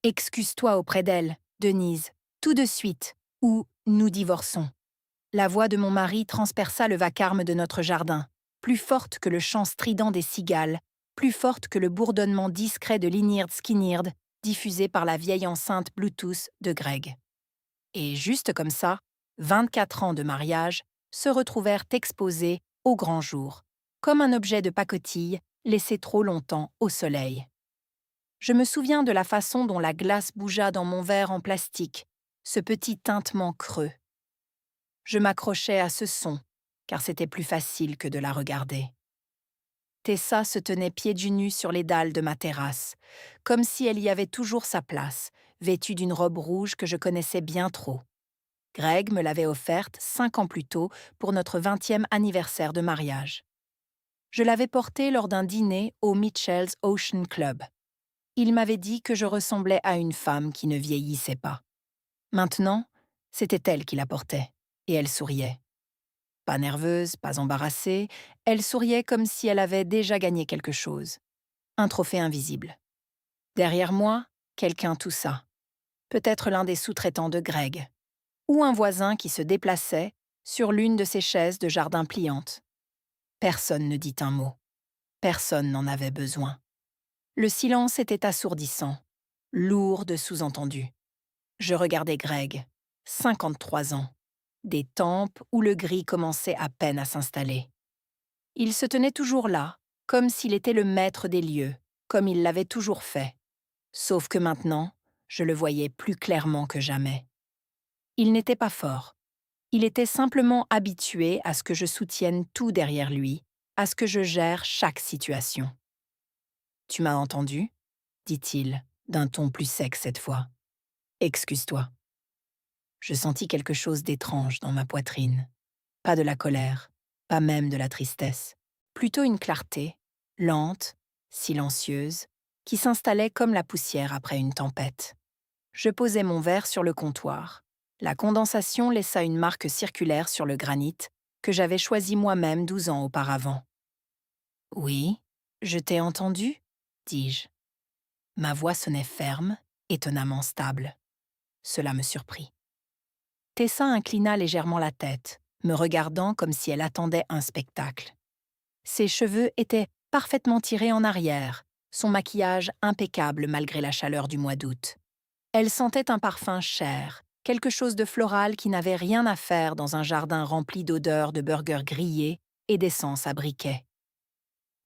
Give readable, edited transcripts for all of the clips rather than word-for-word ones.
Excuse-toi auprès d'elle, Denise, tout de suite, ou nous divorçons. La voix de mon mari transperça le vacarme de notre jardin, plus forte que le chant strident des cigales, plus forte que le bourdonnement discret de l'Inird Skynyrd diffusé par la vieille enceinte Bluetooth de Greg. Et juste comme ça, 24 ans de mariage se retrouvèrent exposés au grand jour, comme un objet de pacotille laissé trop longtemps au soleil. Je me souviens de la façon dont la glace bougea dans mon verre en plastique, ce petit tintement creux. Je m'accrochais à ce son, car c'était plus facile que de la regarder. Tessa se tenait pieds nus sur les dalles de ma terrasse, comme si elle y avait toujours sa place, vêtue d'une robe rouge que je connaissais bien trop. Greg me l'avait offerte 5 ans plus tôt pour notre 20e anniversaire de mariage. Je l'avais portée lors d'un dîner au Mitchell's Ocean Club. Il m'avait dit que je ressemblais à une femme qui ne vieillissait pas. Maintenant, c'était elle qui la portait, et elle souriait. Pas nerveuse, pas embarrassée, elle souriait comme si elle avait déjà gagné quelque chose. Un trophée invisible. Derrière moi, quelqu'un toussa. Peut-être l'un des sous-traitants de Greg. Ou un voisin qui se déplaçait sur l'une de ces chaises de jardin pliantes. Personne ne dit un mot. Personne n'en avait besoin. Le silence était assourdissant, lourd de sous-entendus. Je regardais Greg, 53 ans, des tempes où le gris commençait à peine à s'installer. Il se tenait toujours là, comme s'il était le maître des lieux, comme il l'avait toujours fait. Sauf que maintenant, je le voyais plus clairement que jamais. Il n'était pas fort. Il était simplement habitué à ce que je soutienne tout derrière lui, à ce que je gère chaque situation. « Tu m'as entendu ?» dit-il, d'un ton plus sec cette fois. « Excuse-toi. » Je sentis quelque chose d'étrange dans ma poitrine. Pas de la colère, pas même de la tristesse. Plutôt une clarté, lente, silencieuse, qui s'installait comme la poussière après une tempête. Je posai mon verre sur le comptoir. La condensation laissa une marque circulaire sur le granit que j'avais choisi moi-même 12 ans auparavant. « Oui, je t'ai entendu ?» dis-je. Ma voix sonnait ferme, étonnamment stable. Cela me surprit. Tessa inclina légèrement la tête, me regardant comme si elle attendait un spectacle. Ses cheveux étaient parfaitement tirés en arrière, son maquillage impeccable malgré la chaleur du mois d'août. Elle sentait un parfum cher, quelque chose de floral qui n'avait rien à faire dans un jardin rempli d'odeurs de burgers grillés et d'essence à briquet.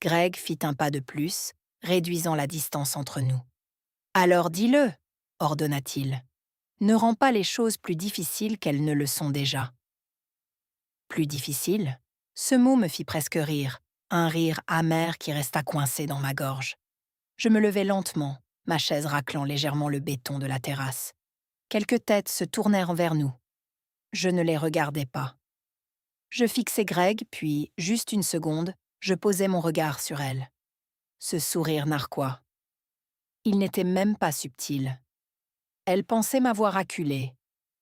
Greg fit un pas de plus, réduisant la distance entre nous. « Alors dis-le » ordonna-t-il. « Ne rends pas les choses plus difficiles qu'elles ne le sont déjà. » Plus difficile? Ce mot me fit presque rire, un rire amer qui resta coincé dans ma gorge. Je me levai lentement, ma chaise raclant légèrement le béton de la terrasse. Quelques têtes se tournèrent vers nous. Je ne les regardais pas. Je fixai Greg, puis, juste une seconde, je posai mon regard sur elle. Ce sourire narquois. Il n'était même pas subtil. Elle pensait m'avoir acculé.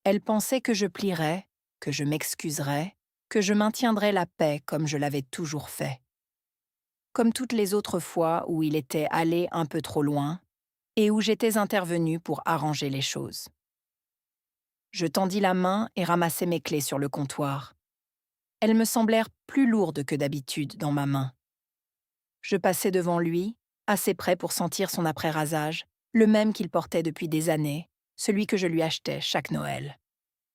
Elle pensait que je plierais, que je m'excuserais, que je maintiendrais la paix comme je l'avais toujours fait. Comme toutes les autres fois où il était allé un peu trop loin et où j'étais intervenue pour arranger les choses. Je tendis la main et ramassai mes clés sur le comptoir. Elles me semblèrent plus lourdes que d'habitude dans ma main. Je passai devant lui, assez près pour sentir son après-rasage, le même qu'il portait depuis des années, celui que je lui achetais chaque Noël.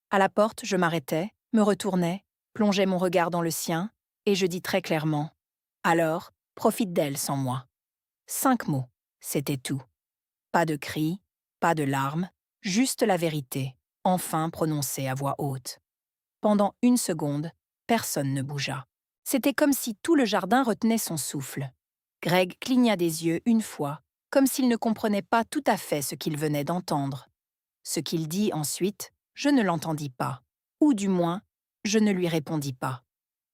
À la porte, je m'arrêtai, me retournai, plongeai mon regard dans le sien, et je dis très clairement « Alors, profite d'elle sans moi. » 5 mots, c'était tout. Pas de cris, pas de larmes, juste la vérité, enfin prononcée à voix haute. Pendant 1 seconde, personne ne bougea. C'était comme si tout le jardin retenait son souffle. Greg cligna des yeux une fois, comme s'il ne comprenait pas tout à fait ce qu'il venait d'entendre. Ce qu'il dit ensuite, je ne l'entendis pas, ou du moins, je ne lui répondis pas.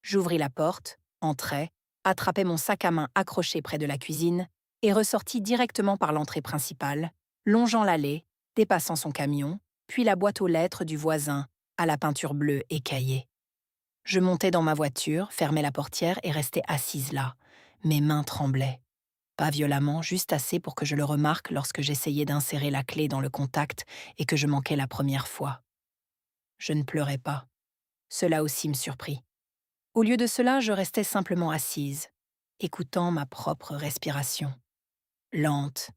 J'ouvris la porte, entrai, attrapai mon sac à main accroché près de la cuisine et ressortis directement par l'entrée principale, longeant l'allée, dépassant son camion, puis la boîte aux lettres du voisin, à la peinture bleue écaillée. Je montai dans ma voiture, fermai la portière et restai assise là. Mes mains tremblaient. Pas violemment, juste assez pour que je le remarque lorsque j'essayais d'insérer la clé dans le contact et que je manquais la première fois. Je ne pleurais pas. Cela aussi me surprit. Au lieu de cela, je restais simplement assise, écoutant ma propre respiration. Lente,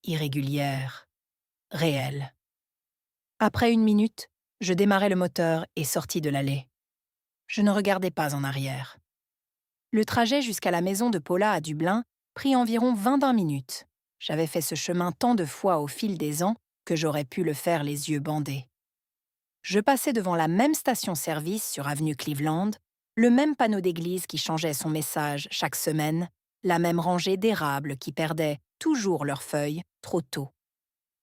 irrégulière, réelle. Après 1 minute, je démarrai le moteur et sortis de l'allée. Je ne regardais pas en arrière. Le trajet jusqu'à la maison de Paula à Dublin prit environ 21 minutes. J'avais fait ce chemin tant de fois au fil des ans que j'aurais pu le faire les yeux bandés. Je passais devant la même station-service sur avenue Cleveland, le même panneau d'église qui changeait son message chaque semaine, la même rangée d'érables qui perdaient toujours leurs feuilles trop tôt.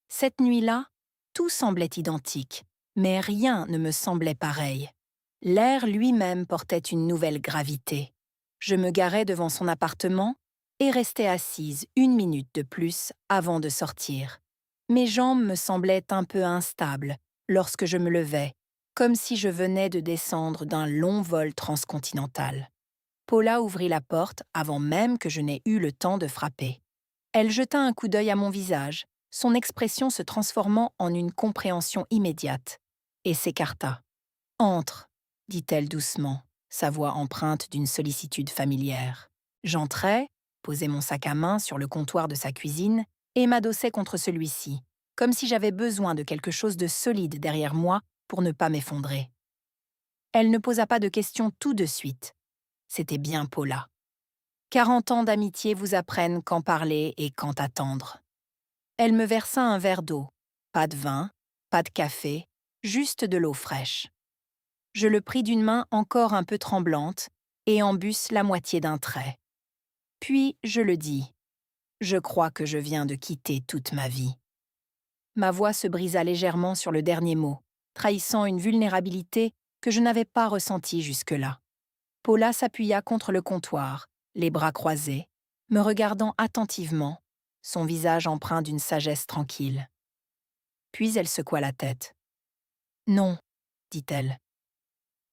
Cette nuit-là, tout semblait identique, mais rien ne me semblait pareil. L'air lui-même portait une nouvelle gravité. Je me garai devant son appartement et restai assise 1 minute de plus avant de sortir. Mes jambes me semblaient un peu instables lorsque je me levais, comme si je venais de descendre d'un long vol transcontinental. Paula ouvrit la porte avant même que je n'aie eu le temps de frapper. Elle jeta un coup d'œil à mon visage, son expression se transformant en une compréhension immédiate, et s'écarta. « Entre », dit-elle doucement, sa voix empreinte d'une sollicitude familière. J'entrai, posai mon sac à main sur le comptoir de sa cuisine et m'adossai contre celui-ci, comme si j'avais besoin de quelque chose de solide derrière moi pour ne pas m'effondrer. Elle ne posa pas de questions tout de suite. C'était bien Paula. 40 ans d'amitié vous apprennent quand parler et quand attendre. Elle me versa un verre d'eau. Pas de vin, pas de café, juste de l'eau fraîche. Je le pris d'une main encore un peu tremblante et en bus la moitié d'un trait. Puis je le dis. Je crois que je viens de quitter toute ma vie. Ma voix se brisa légèrement sur le dernier mot, trahissant une vulnérabilité que je n'avais pas ressentie jusque-là. Paula s'appuya contre le comptoir, les bras croisés, me regardant attentivement, son visage empreint d'une sagesse tranquille. Puis elle secoua la tête. « Non, dit-elle. »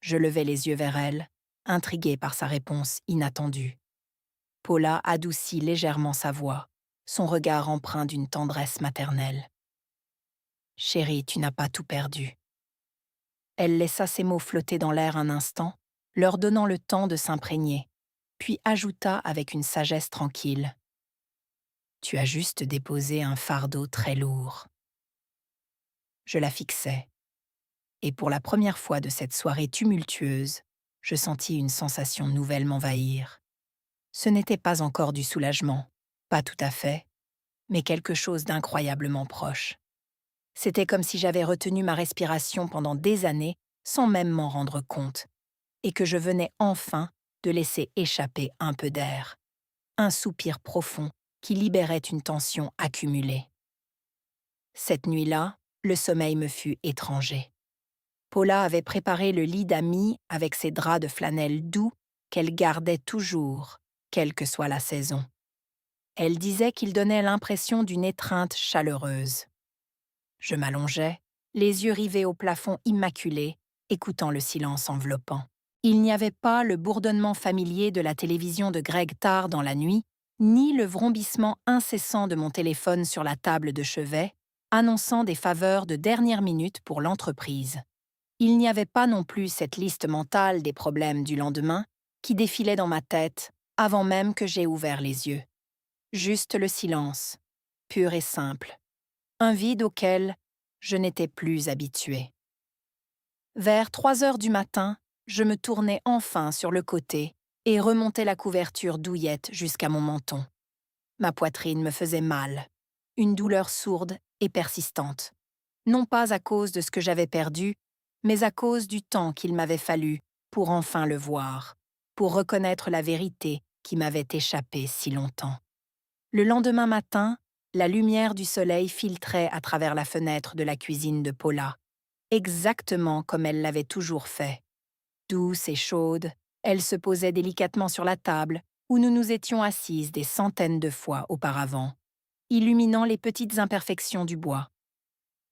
Je levai les yeux vers elle, intriguée par sa réponse inattendue. Paula adoucit légèrement sa voix, son regard empreint d'une tendresse maternelle. « Chérie, tu n'as pas tout perdu. » Elle laissa ces mots flotter dans l'air un instant, leur donnant le temps de s'imprégner, puis ajouta avec une sagesse tranquille. « Tu as juste déposé un fardeau très lourd. » Je la fixai, et pour la première fois de cette soirée tumultueuse, je sentis une sensation nouvelle m'envahir. Ce n'était pas encore du soulagement, pas tout à fait, mais quelque chose d'incroyablement proche. C'était comme si j'avais retenu ma respiration pendant des années sans même m'en rendre compte, et que je venais enfin de laisser échapper un peu d'air. Un soupir profond qui libérait une tension accumulée. Cette nuit-là, le sommeil me fut étranger. Paula avait préparé le lit d'amis avec ses draps de flanelle doux qu'elle gardait toujours, quelle que soit la saison. Elle disait qu'il donnait l'impression d'une étreinte chaleureuse. Je m'allongeai, les yeux rivés au plafond immaculé, écoutant le silence enveloppant. Il n'y avait pas le bourdonnement familier de la télévision de Greg tard dans la nuit, ni le vrombissement incessant de mon téléphone sur la table de chevet, annonçant des faveurs de dernière minute pour l'entreprise. Il n'y avait pas non plus cette liste mentale des problèmes du lendemain qui défilait dans ma tête avant même que j'aie ouvert les yeux. Juste le silence, pur et simple, un vide auquel je n'étais plus habituée. Vers 3 heures du matin, je me tournai enfin sur le côté et remontai la couverture douillette jusqu'à mon menton. Ma poitrine me faisait mal, une douleur sourde et persistante. Non pas à cause de ce que j'avais perdu, mais à cause du temps qu'il m'avait fallu pour enfin le voir, pour reconnaître la vérité qui m'avait échappé si longtemps. Le lendemain matin, la lumière du soleil filtrait à travers la fenêtre de la cuisine de Paula, exactement comme elle l'avait toujours fait. Douce et chaude, elle se posait délicatement sur la table où nous nous étions assises des centaines de fois auparavant, illuminant les petites imperfections du bois.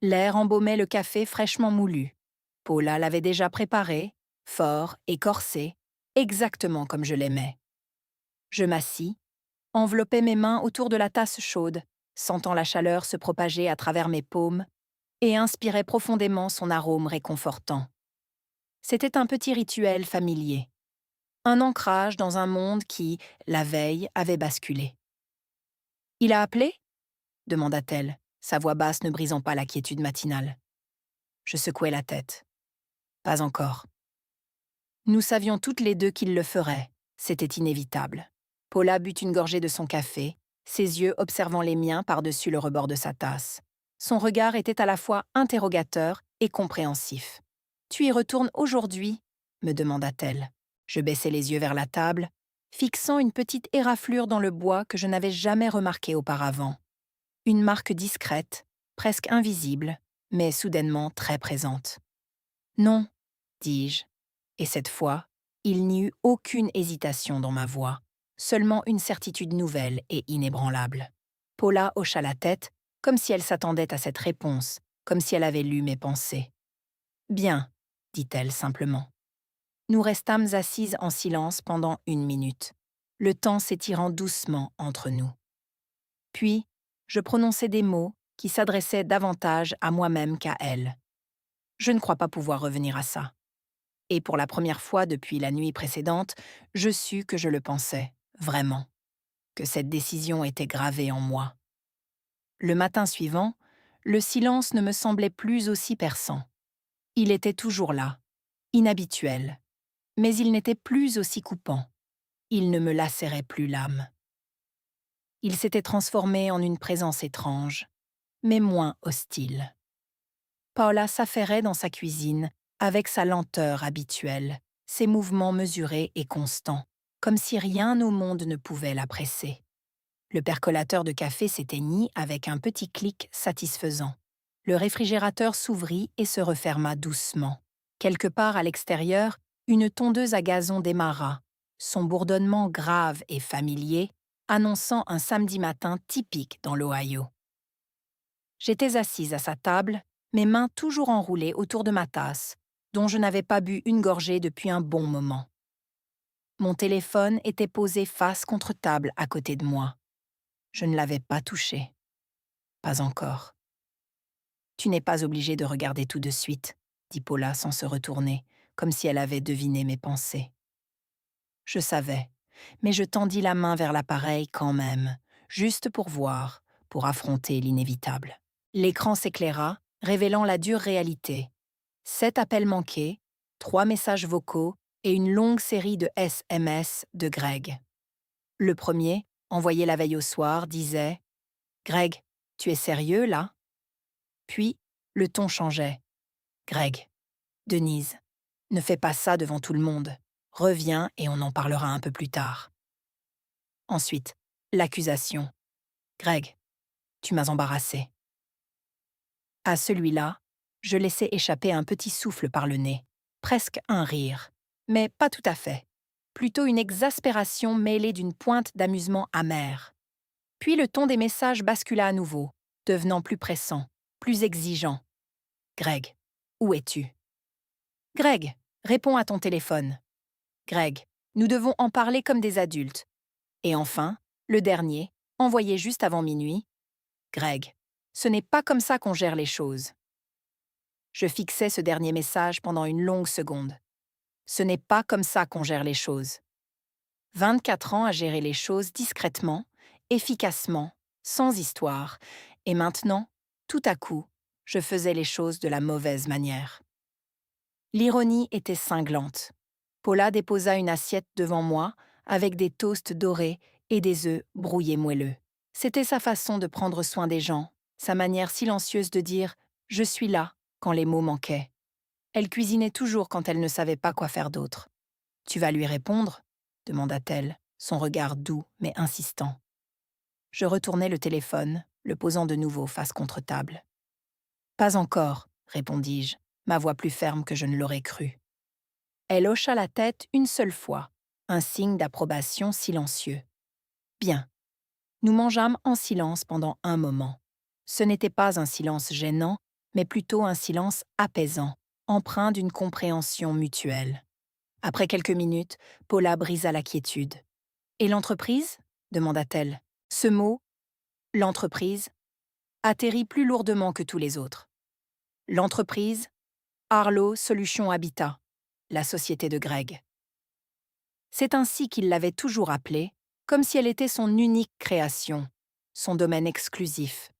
L'air embaumait le café fraîchement moulu. Paula l'avait déjà préparé, fort et corsé, exactement comme je l'aimais. Je m'assis, enveloppait mes mains autour de la tasse chaude, sentant la chaleur se propager à travers mes paumes, et inspirait profondément son arôme réconfortant. C'était un petit rituel familier, un ancrage dans un monde qui, la veille, avait basculé. « Il a appelé ?» demanda-t-elle, sa voix basse ne brisant pas la quiétude matinale. Je secouai la tête. Pas encore. Nous savions toutes les deux qu'il le ferait. C'était inévitable. Paula but une gorgée de son café, ses yeux observant les miens par-dessus le rebord de sa tasse. Son regard était à la fois interrogateur et compréhensif. « Tu y retournes aujourd'hui ?» me demanda-t-elle. Je baissai les yeux vers la table, fixant une petite éraflure dans le bois que je n'avais jamais remarquée auparavant. Une marque discrète, presque invisible, mais soudainement très présente. « Non, » dis-je, et cette fois, il n'y eut aucune hésitation dans ma voix, seulement une certitude nouvelle et inébranlable. Paula hocha la tête, comme si elle s'attendait à cette réponse, comme si elle avait lu mes pensées. « Bien, » dit-elle simplement. Nous restâmes assises en silence pendant 1 minute, le temps s'étirant doucement entre nous. Puis, je prononçai des mots qui s'adressaient davantage à moi-même qu'à elle. Je ne crois pas pouvoir revenir à ça. Et pour la première fois depuis la nuit précédente, je sus que je le pensais, vraiment, que cette décision était gravée en moi. Le matin suivant, le silence ne me semblait plus aussi perçant. Il était toujours là, inhabituel, mais il n'était plus aussi coupant. Il ne me lacérait plus l'âme. Il s'était transformé en une présence étrange, mais moins hostile. Paula s'affairait dans sa cuisine avec sa lenteur habituelle, ses mouvements mesurés et constants, comme si rien au monde ne pouvait la presser. Le percolateur de café s'éteignit avec un petit clic satisfaisant. Le réfrigérateur s'ouvrit et se referma doucement. Quelque part à l'extérieur, une tondeuse à gazon démarra, son bourdonnement grave et familier, annonçant un samedi matin typique dans l'Ohio. J'étais assise à sa table, mes mains toujours enroulées autour de ma tasse, dont je n'avais pas bu une gorgée depuis un bon moment. Mon téléphone était posé face contre table à côté de moi. Je ne l'avais pas touché. Pas encore. « Tu n'es pas obligé de regarder tout de suite, » dit Paula sans se retourner, comme si elle avait deviné mes pensées. Je savais, mais je tendis la main vers l'appareil quand même, juste pour voir, pour affronter l'inévitable. L'écran s'éclaira, révélant la dure réalité. 7 appels manqués, 3 messages vocaux et une longue série de SMS de Greg. Le premier, envoyé la veille au soir, disait « Greg, tu es sérieux, là ?» Puis, le ton changeait. « Greg, Denise, ne fais pas ça devant tout le monde. Reviens et on en parlera un peu plus tard. » Ensuite, l'accusation. « Greg, tu m'as embarrassé. » À celui-là, je laissai échapper un petit souffle par le nez, presque un rire, mais pas tout à fait, plutôt une exaspération mêlée d'une pointe d'amusement amer. Puis le ton des messages bascula à nouveau, devenant plus pressant, plus exigeant. « Greg, où es-tu ? » ?»« Greg, réponds à ton téléphone. »« Greg, nous devons en parler comme des adultes. » Et enfin, le dernier, envoyé juste avant minuit. « Greg, ce n'est pas comme ça qu'on gère les choses. » Je fixai ce dernier message pendant une longue seconde. Ce n'est pas comme ça qu'on gère les choses. 24 ans à gérer les choses discrètement, efficacement, sans histoire, et maintenant, tout à coup, je faisais les choses de la mauvaise manière. L'ironie était cinglante. Paula déposa une assiette devant moi avec des toasts dorés et des œufs brouillés moelleux. C'était sa façon de prendre soin des gens, sa manière silencieuse de dire « je suis là » quand les mots manquaient. Elle cuisinait toujours quand elle ne savait pas quoi faire d'autre. « Tu vas lui répondre ?» demanda-t-elle, son regard doux mais insistant. Je retournai le téléphone, le posant de nouveau face contre table. « Pas encore, » répondis-je, ma voix plus ferme que je ne l'aurais cru. Elle hocha la tête une seule fois, un signe d'approbation silencieux. Bien. Nous mangeâmes en silence pendant un moment. Ce n'était pas un silence gênant, mais plutôt un silence apaisant, empreint d'une compréhension mutuelle. Après quelques minutes, Paula brisa la quiétude. « Et l'entreprise ?» demanda-t-elle. Ce mot, l'entreprise, atterrit plus lourdement que tous les autres. L'entreprise, Arlo Solutions Habitat, la société de Greg. C'est ainsi qu'il l'avait toujours appelée, comme si elle était son unique création, son domaine exclusif.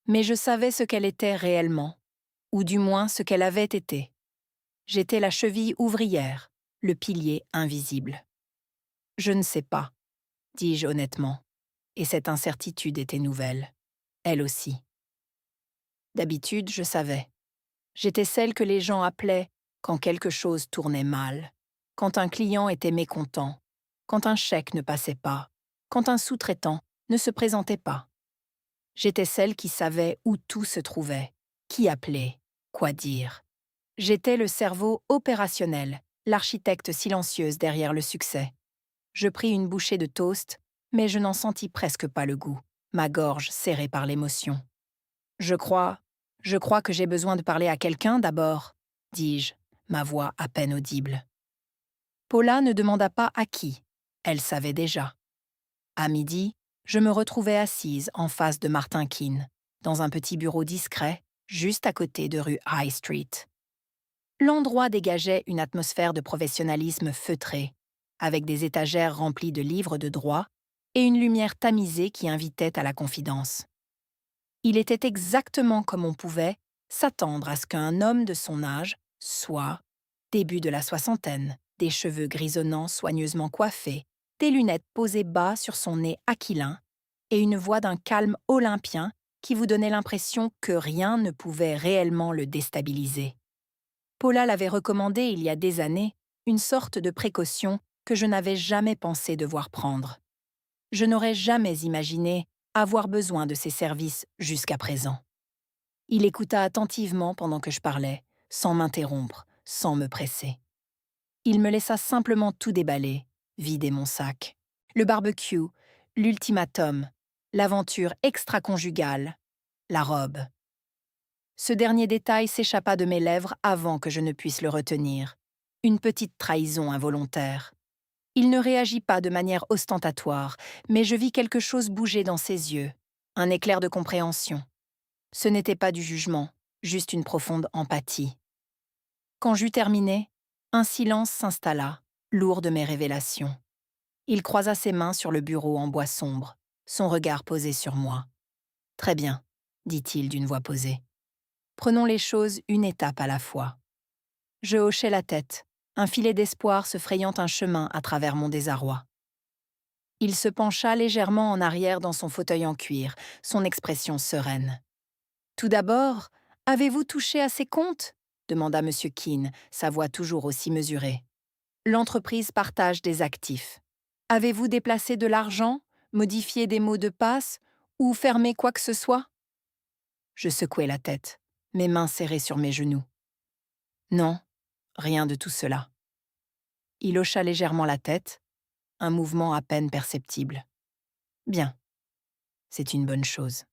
Mais je savais ce qu'elle était réellement, ou du moins ce qu'elle avait été. J'étais la cheville ouvrière, le pilier invisible. Je ne sais pas, dis-je honnêtement, et cette incertitude était nouvelle, elle aussi. D'habitude, je savais. J'étais celle que les gens appelaient quand quelque chose tournait mal, quand un client était mécontent, quand un chèque ne passait pas, quand un sous-traitant ne se présentait pas. J'étais celle qui savait où tout se trouvait, qui appeler, quoi dire. J'étais le cerveau opérationnel, l'architecte silencieuse derrière le succès. Je pris une bouchée de toast, mais je n'en sentis presque pas le goût, ma gorge serrée par l'émotion. Je crois que j'ai besoin de parler à quelqu'un d'abord, dis-je, ma voix à peine audible. Paula ne demanda pas à qui, elle savait déjà. À midi, je me retrouvais assise en face de Martin Keane, dans un petit bureau discret, juste à côté de rue High Street. L'endroit dégageait une atmosphère de professionnalisme feutré, avec des étagères remplies de livres de droit et une lumière tamisée qui invitait à la confidence. Il était exactement comme on pouvait s'attendre à ce qu'un homme de son âge soit, début de la soixantaine, des cheveux grisonnants soigneusement coiffés, des lunettes posées bas sur son nez aquilin et une voix d'un calme olympien qui vous donnait l'impression que rien ne pouvait réellement le déstabiliser. Paula l'avait recommandé il y a des années, une sorte de précaution que je n'avais jamais pensé devoir prendre. Je n'aurais jamais imaginé avoir besoin de ses services jusqu'à présent. Il écouta attentivement pendant que je parlais, sans m'interrompre, sans me presser. Il me laissa simplement tout déballer, vider mon sac. Le barbecue, l'ultimatum, l'aventure extra-conjugale, la robe. Ce dernier détail s'échappa de mes lèvres avant que je ne puisse le retenir. Une petite trahison involontaire. Il ne réagit pas de manière ostentatoire, mais je vis quelque chose bouger dans ses yeux, un éclair de compréhension. Ce n'était pas du jugement, juste une profonde empathie. Quand j'eus terminé, un silence s'installa, lourd de mes révélations. Il croisa ses mains sur le bureau en bois sombre, son regard posé sur moi. « Très bien, » dit-il d'une voix posée. « Prenons les choses une étape à la fois. » Je hochai la tête, un filet d'espoir se frayant un chemin à travers mon désarroi. Il se pencha légèrement en arrière dans son fauteuil en cuir, son expression sereine. « Tout d'abord, avez-vous touché à ces comptes ?» demanda M. Keane, sa voix toujours aussi mesurée. « L'entreprise partage des actifs. Avez-vous déplacé de l'argent, modifié des mots de passe ou fermé quoi que ce soit ?» Je secouai la tête, mes mains serrées sur mes genoux. « Non, rien de tout cela. » Il hocha légèrement la tête, un mouvement à peine perceptible. « Bien, c'est une bonne chose. »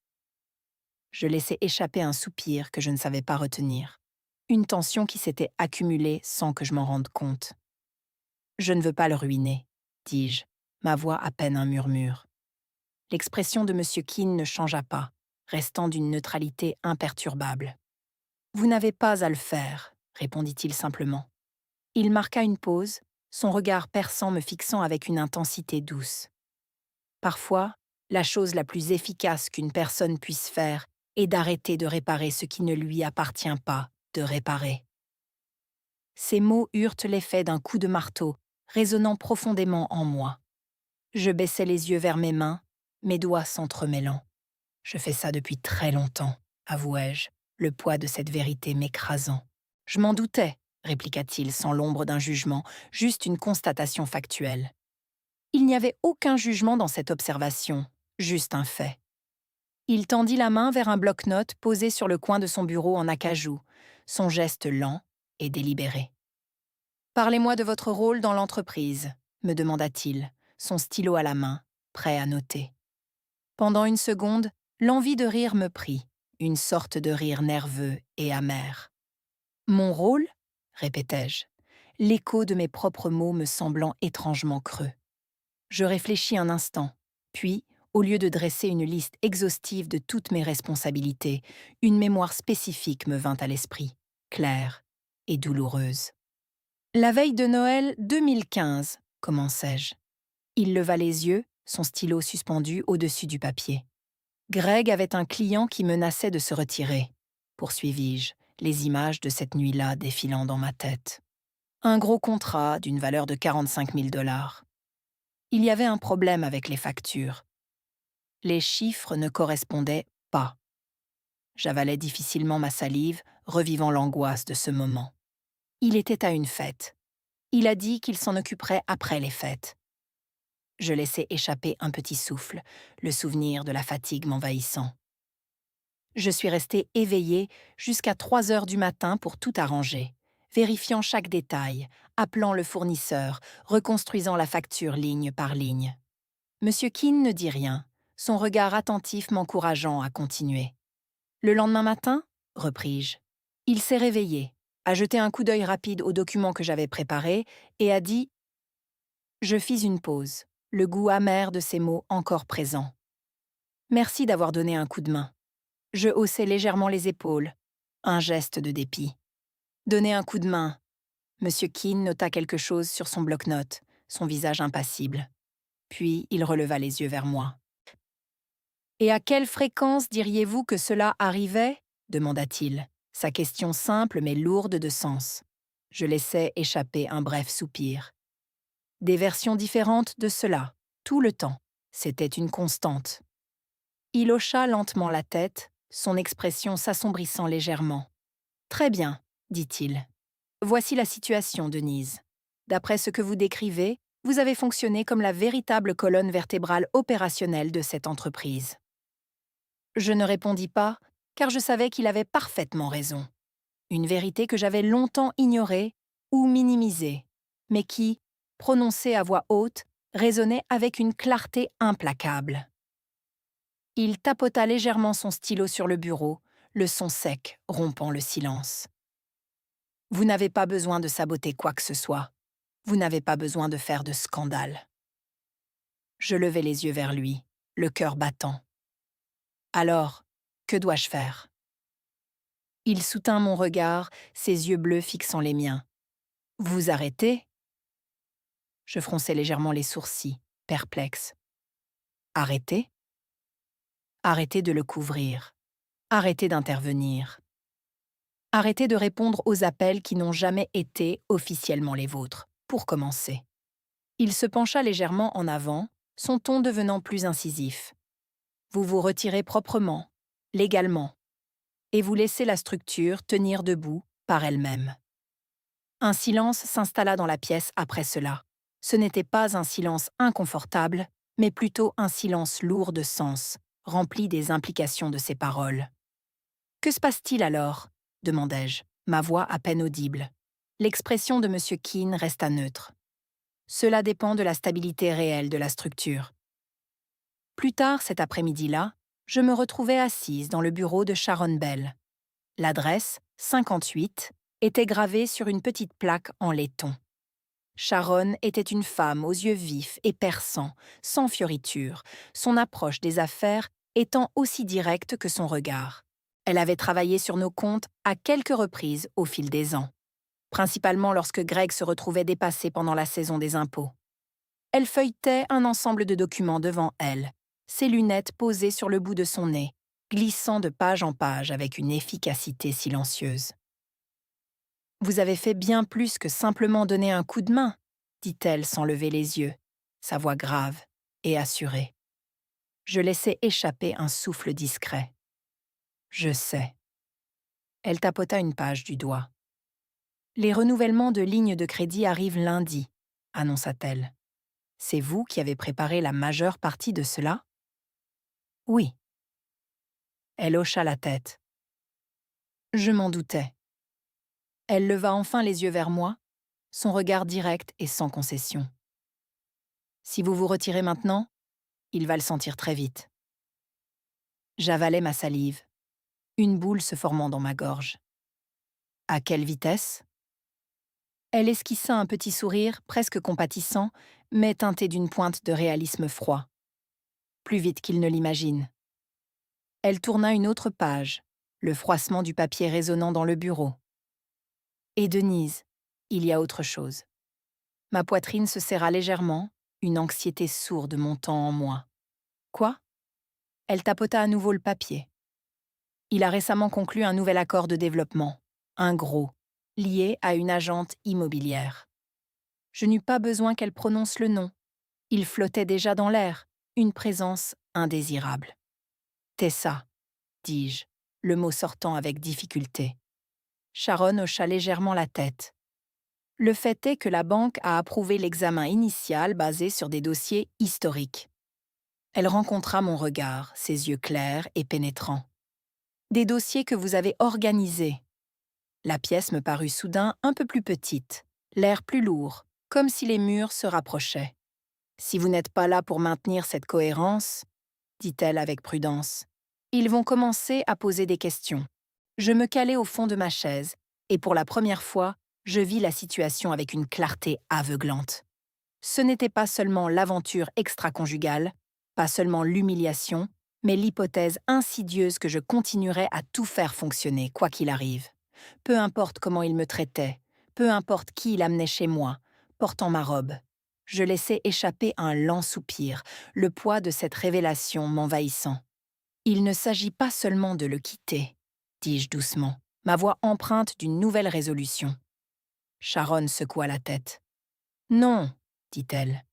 Je laissai échapper un soupir que je ne savais pas retenir, une tension qui s'était accumulée sans que je m'en rende compte. « Je ne veux pas le ruiner, » dis-je, ma voix à peine un murmure. L'expression de M. Keane ne changea pas, restant d'une neutralité imperturbable. « Vous n'avez pas à le faire, » répondit-il simplement. Il marqua une pause, son regard perçant me fixant avec une intensité douce. Parfois, la chose la plus efficace qu'une personne puisse faire est d'arrêter de réparer ce qui ne lui appartient pas de réparer. Ces mots eurent l'effet d'un coup de marteau, résonnant profondément en moi. Je baissai les yeux vers mes mains, mes doigts s'entremêlant. Je fais ça depuis très longtemps, avouai-je, le poids de cette vérité m'écrasant. Je m'en doutais, répliqua-t-il sans l'ombre d'un jugement, juste une constatation factuelle. Il n'y avait aucun jugement dans cette observation, juste un fait. Il tendit la main vers un bloc-notes posé sur le coin de son bureau en acajou, son geste lent et délibéré. « Parlez-moi de votre rôle dans l'entreprise », me demanda-t-il, son stylo à la main, prêt à noter. Pendant une seconde, l'envie de rire me prit, une sorte de rire nerveux et amer. « Mon rôle ?» répétai-je, l'écho de mes propres mots me semblant étrangement creux. Je réfléchis un instant, puis, au lieu de dresser une liste exhaustive de toutes mes responsabilités, une mémoire spécifique me vint à l'esprit, claire et douloureuse. La veille de Noël 2015, commençai-je. Il leva les yeux, son stylo suspendu au-dessus du papier. Greg avait un client qui menaçait de se retirer, poursuivis-je, les images de cette nuit-là défilant dans ma tête. Un gros contrat d'une valeur de 45 000 dollars. Il y avait un problème avec les factures. Les chiffres ne correspondaient pas. J'avalais difficilement ma salive, revivant l'angoisse de ce moment. Il était à une fête. Il a dit qu'il s'en occuperait après les fêtes. Je laissai échapper un petit souffle, le souvenir de la fatigue m'envahissant. Je suis restée éveillée jusqu'à 3 heures du matin pour tout arranger, vérifiant chaque détail, appelant le fournisseur, reconstruisant la facture ligne par ligne. Monsieur Keane ne dit rien, son regard attentif m'encourageant à continuer. Le lendemain matin, repris-je, il s'est réveillé, a jeté un coup d'œil rapide aux documents que j'avais préparés et a dit « Je fis une pause, le goût amer de ces mots encore présents. Merci d'avoir donné un coup de main. » Je haussai légèrement les épaules, un geste de dépit. Donner un coup de main. Monsieur Keane nota quelque chose sur son bloc-notes, son visage impassible. Puis il releva les yeux vers moi. « Et à quelle fréquence diriez-vous que cela arrivait » demanda-t-il, sa question simple mais lourde de sens. Je laissai échapper un bref soupir. Des versions différentes de cela, tout le temps. C'était une constante. Il hocha lentement la tête, son expression s'assombrissant légèrement. « Très bien, dit-il. Voici la situation, Denise. D'après ce que vous décrivez, vous avez fonctionné comme la véritable colonne vertébrale opérationnelle de cette entreprise. » Je ne répondis pas, car je savais qu'il avait parfaitement raison. Une vérité que j'avais longtemps ignorée ou minimisée, mais qui, prononcée à voix haute, résonnait avec une clarté implacable. Il tapota légèrement son stylo sur le bureau, le son sec rompant le silence. « Vous n'avez pas besoin de saboter quoi que ce soit. Vous n'avez pas besoin de faire de scandale. » Je levai les yeux vers lui, le cœur battant. « Alors, que dois-je faire ?» Il soutint mon regard, ses yeux bleus fixant les miens. « Vous arrêtez ?» Je fronçai légèrement les sourcils, perplexe. « Arrêter ?» Arrêter de le couvrir. Arrêter d'intervenir. Arrêtez de répondre aux appels qui n'ont jamais été officiellement les vôtres, pour commencer. Il se pencha légèrement en avant, son ton devenant plus incisif. Vous vous retirez proprement, légalement, et vous laissez la structure tenir debout par elle-même. Un silence s'installa dans la pièce après cela. Ce n'était pas un silence inconfortable, mais plutôt un silence lourd de sens, rempli des implications de ses paroles. « Que se passe-t-il alors ?» demandai-je, ma voix à peine audible. L'expression de M. Keane resta neutre. Cela dépend de la stabilité réelle de la structure. Plus tard cet après-midi-là, je me retrouvais assise dans le bureau de Sharon Bell. L'adresse, 58, était gravée sur une petite plaque en laiton. Sharon était une femme aux yeux vifs et perçants, sans fioritures, son approche des affaires étant aussi directe que son regard. Elle avait travaillé sur nos comptes à quelques reprises au fil des ans, principalement lorsque Greg se retrouvait dépassé pendant la saison des impôts. Elle feuilletait un ensemble de documents devant elle, ses lunettes posées sur le bout de son nez, glissant de page en page avec une efficacité silencieuse. « Vous avez fait bien plus que simplement donner un coup de main, » dit-elle sans lever les yeux, sa voix grave et assurée. Je laissai échapper un souffle discret. « Je sais. » Elle tapota une page du doigt. « Les renouvellements de lignes de crédit arrivent lundi, » annonça-t-elle. « C'est vous qui avez préparé la majeure partie de cela ?»« Oui. » Elle hocha la tête. « Je m'en doutais. » Elle leva enfin les yeux vers moi, son regard direct et sans concession. « Si vous vous retirez maintenant, il va le sentir très vite. » J'avalai ma salive, une boule se formant dans ma gorge. « À quelle vitesse ?» Elle esquissa un petit sourire, presque compatissant, mais teinté d'une pointe de réalisme froid. Plus vite qu'il ne l'imagine. Elle tourna une autre page, le froissement du papier résonnant dans le bureau. Et Denise, il y a autre chose. Ma poitrine se serra légèrement, une anxiété sourde montant en moi. Quoi? Elle tapota à nouveau le papier. Il a récemment conclu un nouvel accord de développement, un gros, lié à une agente immobilière. Je n'eus pas besoin qu'elle prononce le nom. Il flottait déjà dans l'air, une présence indésirable. Tessa, dis-je, le mot sortant avec difficulté. Sharon hocha légèrement la tête. Le fait est que la banque a approuvé l'examen initial basé sur des dossiers historiques. Elle rencontra mon regard, ses yeux clairs et pénétrants. Des dossiers que vous avez organisés. La pièce me parut soudain un peu plus petite, l'air plus lourd, comme si les murs se rapprochaient. Si vous n'êtes pas là pour maintenir cette cohérence, dit-elle avec prudence, ils vont commencer à poser des questions. Je me calai au fond de ma chaise, et pour la première fois, je vis la situation avec une clarté aveuglante. Ce n'était pas seulement l'aventure extra-conjugale, pas seulement l'humiliation, mais l'hypothèse insidieuse que je continuerais à tout faire fonctionner, quoi qu'il arrive. Peu importe comment il me traitait, peu importe qui il amenait chez moi, portant ma robe. Je laissai échapper un lent soupir, le poids de cette révélation m'envahissant. Il ne s'agit pas seulement de le quitter, dis-je doucement, ma voix empreinte d'une nouvelle résolution. Sharon secoua la tête. Non, dit-elle.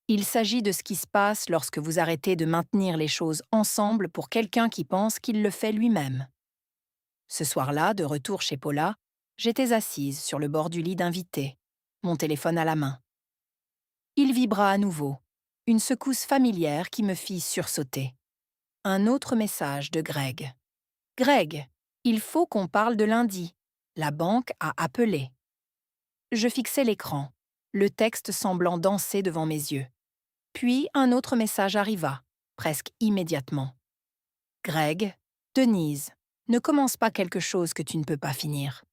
Il s'agit de ce qui se passe lorsque vous arrêtez de maintenir les choses ensemble pour quelqu'un qui pense qu'il le fait lui-même. Ce soir-là, de retour chez Paula, j'étais assise sur le bord du lit d'invité, mon téléphone à la main. Il vibra à nouveau, une secousse familière qui me fit sursauter. Un autre message de Greg. « Greg, il faut qu'on parle de lundi. La banque a appelé. » Je fixai l'écran, le texte semblant danser devant mes yeux. Puis un autre message arriva, presque immédiatement. « Greg, Denise, ne commence pas quelque chose que tu ne peux pas finir. »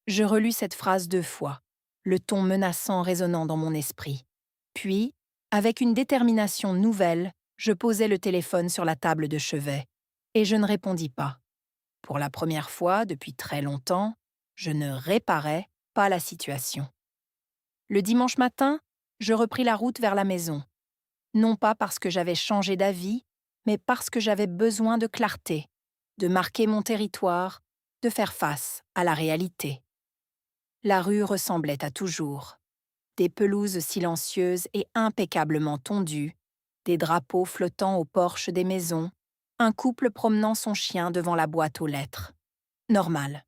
Je relus cette phrase 2 fois, le ton menaçant résonnant dans mon esprit. Puis, avec une détermination nouvelle, je posai le téléphone sur la table de chevet, et je ne répondis pas. Pour la première fois depuis très longtemps, je ne réparais pas la situation. Le dimanche matin, je repris la route vers la maison. Non pas parce que j'avais changé d'avis, mais parce que j'avais besoin de clarté, de marquer mon territoire, de faire face à la réalité. La rue ressemblait à toujours. Des pelouses silencieuses et impeccablement tondues, des drapeaux flottant au porche des maisons, un couple promenant son chien devant la boîte aux lettres. Normal.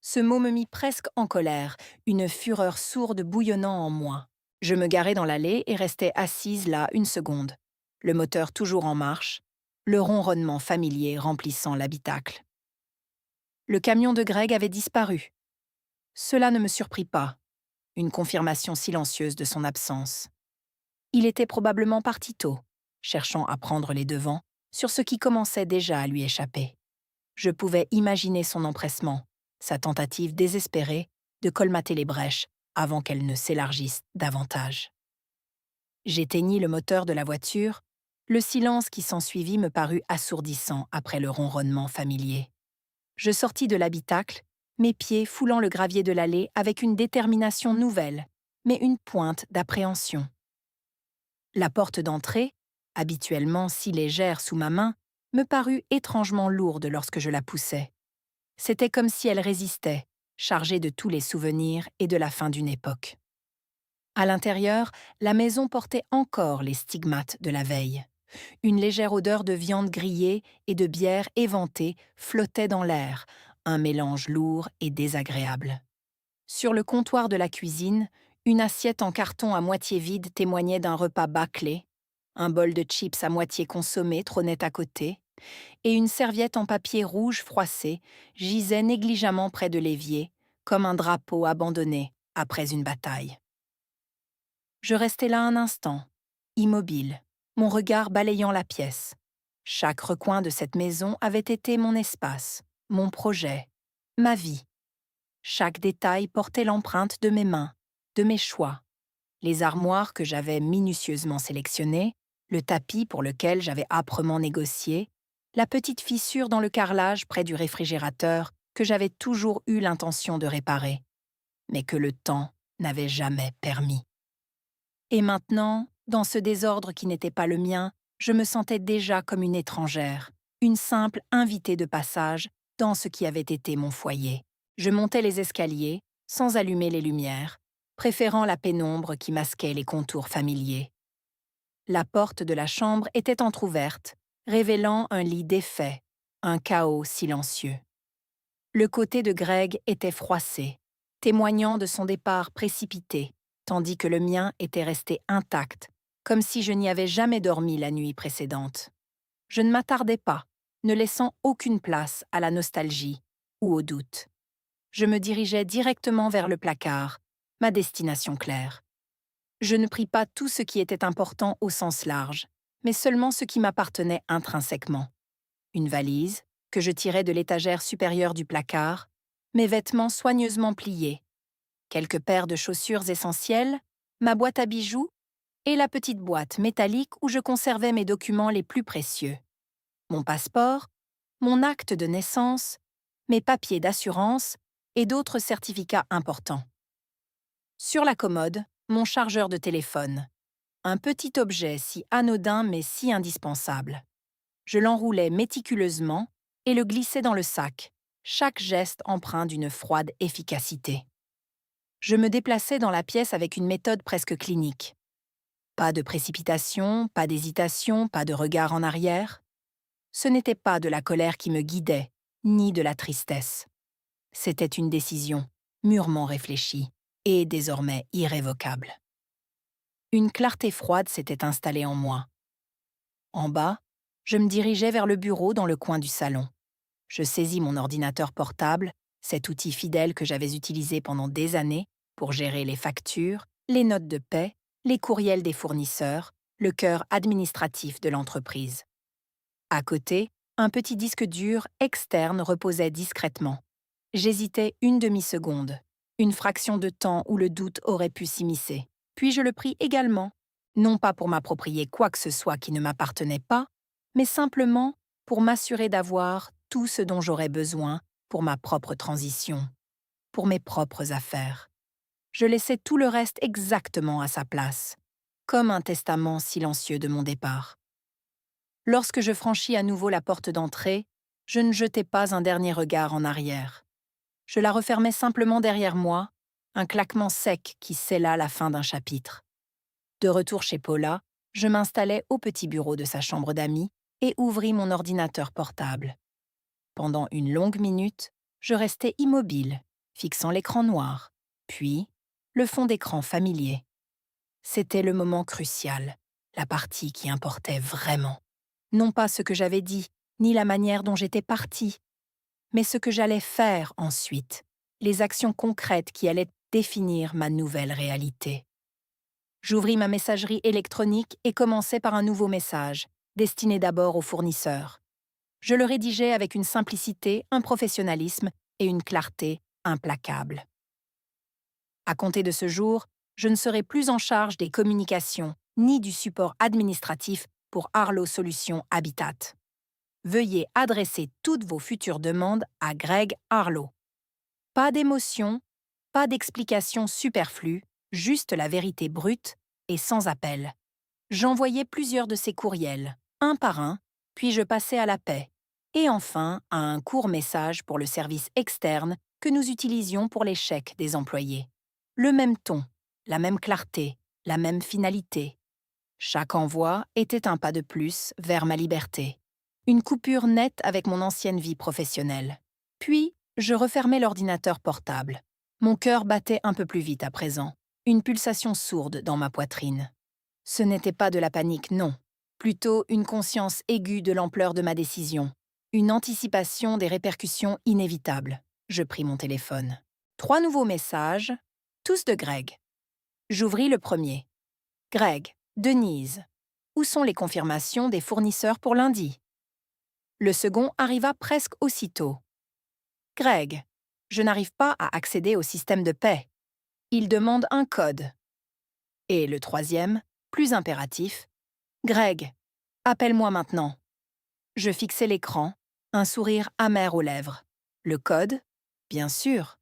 Ce mot me mit presque en colère, une fureur sourde bouillonnant en moi. Je me garai dans l'allée et restai assise là 1 seconde, le moteur toujours en marche, le ronronnement familier remplissant l'habitacle. Le camion de Greg avait disparu. Cela ne me surprit pas, une confirmation silencieuse de son absence. Il était probablement parti tôt, cherchant à prendre les devants sur ce qui commençait déjà à lui échapper. Je pouvais imaginer son empressement, sa tentative désespérée de colmater les brèches avant qu'elles ne s'élargissent davantage. J'éteignis le moteur de la voiture, le silence qui s'ensuivit me parut assourdissant après le ronronnement familier. Je sortis de l'habitacle, mes pieds foulant le gravier de l'allée avec une détermination nouvelle, mais une pointe d'appréhension. La porte d'entrée, habituellement si légère sous ma main, me parut étrangement lourde lorsque je la poussai. C'était comme si elle résistait, chargée de tous les souvenirs et de la fin d'une époque. À l'intérieur, la maison portait encore les stigmates de la veille. Une légère odeur de viande grillée et de bière éventée flottait dans l'air, un mélange lourd et désagréable. Sur le comptoir de la cuisine, une assiette en carton à moitié vide témoignait d'un repas bâclé, un bol de chips à moitié consommé trônait à côté, et une serviette en papier rouge froissé gisait négligemment près de l'évier, comme un drapeau abandonné après une bataille. Je restai là un instant, immobile, mon regard balayant la pièce. Chaque recoin de cette maison avait été mon espace, mon projet, ma vie. Chaque détail portait l'empreinte de mes mains, de mes choix. Les armoires que j'avais minutieusement sélectionnées, le tapis pour lequel j'avais âprement négocié, la petite fissure dans le carrelage près du réfrigérateur que j'avais toujours eu l'intention de réparer, mais que le temps n'avait jamais permis. Et maintenant, dans ce désordre qui n'était pas le mien, je me sentais déjà comme une étrangère, une simple invitée de passage dans ce qui avait été mon foyer. Je montais les escaliers, sans allumer les lumières, préférant la pénombre qui masquait les contours familiers. La porte de la chambre était entr'ouverte, révélant un lit défait, un chaos silencieux. Le côté de Greg était froissé, témoignant de son départ précipité, tandis que le mien était resté intact, comme si je n'y avais jamais dormi la nuit précédente. Je ne m'attardai pas, ne laissant aucune place à la nostalgie ou au doute. Je me dirigeais directement vers le placard, ma destination claire. Je ne pris pas tout ce qui était important au sens large, mais seulement ce qui m'appartenait intrinsèquement. Une valise, que je tirais de l'étagère supérieure du placard, mes vêtements soigneusement pliés, quelques paires de chaussures essentielles, ma boîte à bijoux et la petite boîte métallique où je conservais mes documents les plus précieux. Mon passeport, mon acte de naissance, mes papiers d'assurance et d'autres certificats importants. Sur la commode, mon chargeur de téléphone, un petit objet si anodin mais si indispensable. Je l'enroulais méticuleusement et le glissais dans le sac, chaque geste empreint d'une froide efficacité. Je me déplaçais dans la pièce avec une méthode presque clinique. Pas de précipitation, pas d'hésitation, pas de regard en arrière. Ce n'était pas de la colère qui me guidait, ni de la tristesse. C'était une décision, mûrement réfléchie, et désormais irrévocable. Une clarté froide s'était installée en moi. En bas, je me dirigeais vers le bureau dans le coin du salon. Je saisis mon ordinateur portable, cet outil fidèle que j'avais utilisé pendant des années pour gérer les factures, les notes de paie, les courriels des fournisseurs, le cœur administratif de l'entreprise. À côté, un petit disque dur externe reposait discrètement. J'hésitais une demi-seconde, une fraction de temps où le doute aurait pu s'immiscer. Puis je le pris également, non pas pour m'approprier quoi que ce soit qui ne m'appartenait pas, mais simplement pour m'assurer d'avoir tout ce dont j'aurais besoin pour ma propre transition, pour mes propres affaires. Je laissais tout le reste exactement à sa place, comme un testament silencieux de mon départ. Lorsque je franchis à nouveau la porte d'entrée, je ne jetai pas un dernier regard en arrière. Je la refermai simplement derrière moi, un claquement sec qui scella la fin d'un chapitre. De retour chez Paula, je m'installai au petit bureau de sa chambre d'amis et ouvris mon ordinateur portable. Pendant une longue minute, je restai immobile, fixant l'écran noir, puis le fond d'écran familier. C'était le moment crucial, la partie qui importait vraiment. Non pas ce que j'avais dit, ni la manière dont j'étais partie, mais ce que j'allais faire ensuite, les actions concrètes qui allaient définir ma nouvelle réalité. J'ouvris ma messagerie électronique et commençai par un nouveau message, destiné d'abord aux fournisseurs. Je le rédigeais avec une simplicité, un professionnalisme et une clarté implacables. À compter de ce jour, je ne serai plus en charge des communications ni du support administratif pour Arlo Solutions Habitat. Veuillez adresser toutes vos futures demandes à Greg Arlo. Pas d'émotion, pas d'explications superflues, juste la vérité brute et sans appel. J'envoyais plusieurs de ces courriels, un par un, puis je passais à la paie, et enfin à un court message pour le service externe que nous utilisions pour les chèques des employés. Le même ton, la même clarté, la même finalité. Chaque envoi était un pas de plus vers ma liberté. Une coupure nette avec mon ancienne vie professionnelle. Puis, je refermai l'ordinateur portable. Mon cœur battait un peu plus vite à présent, une pulsation sourde dans ma poitrine. Ce n'était pas de la panique, non. Plutôt une conscience aiguë de l'ampleur de ma décision. Une anticipation des répercussions inévitables. Je pris mon téléphone. 3 nouveaux messages, tous de Greg. J'ouvris le premier. Greg, Denise, où sont les confirmations des fournisseurs pour lundi? Le second arriva presque aussitôt. Greg, Je n'arrive pas à accéder au système de paix. Il demande un code. Et le troisième, plus impératif, Greg, appelle-moi maintenant. Je fixais l'écran, un sourire amer aux lèvres. Le code? Bien sûr.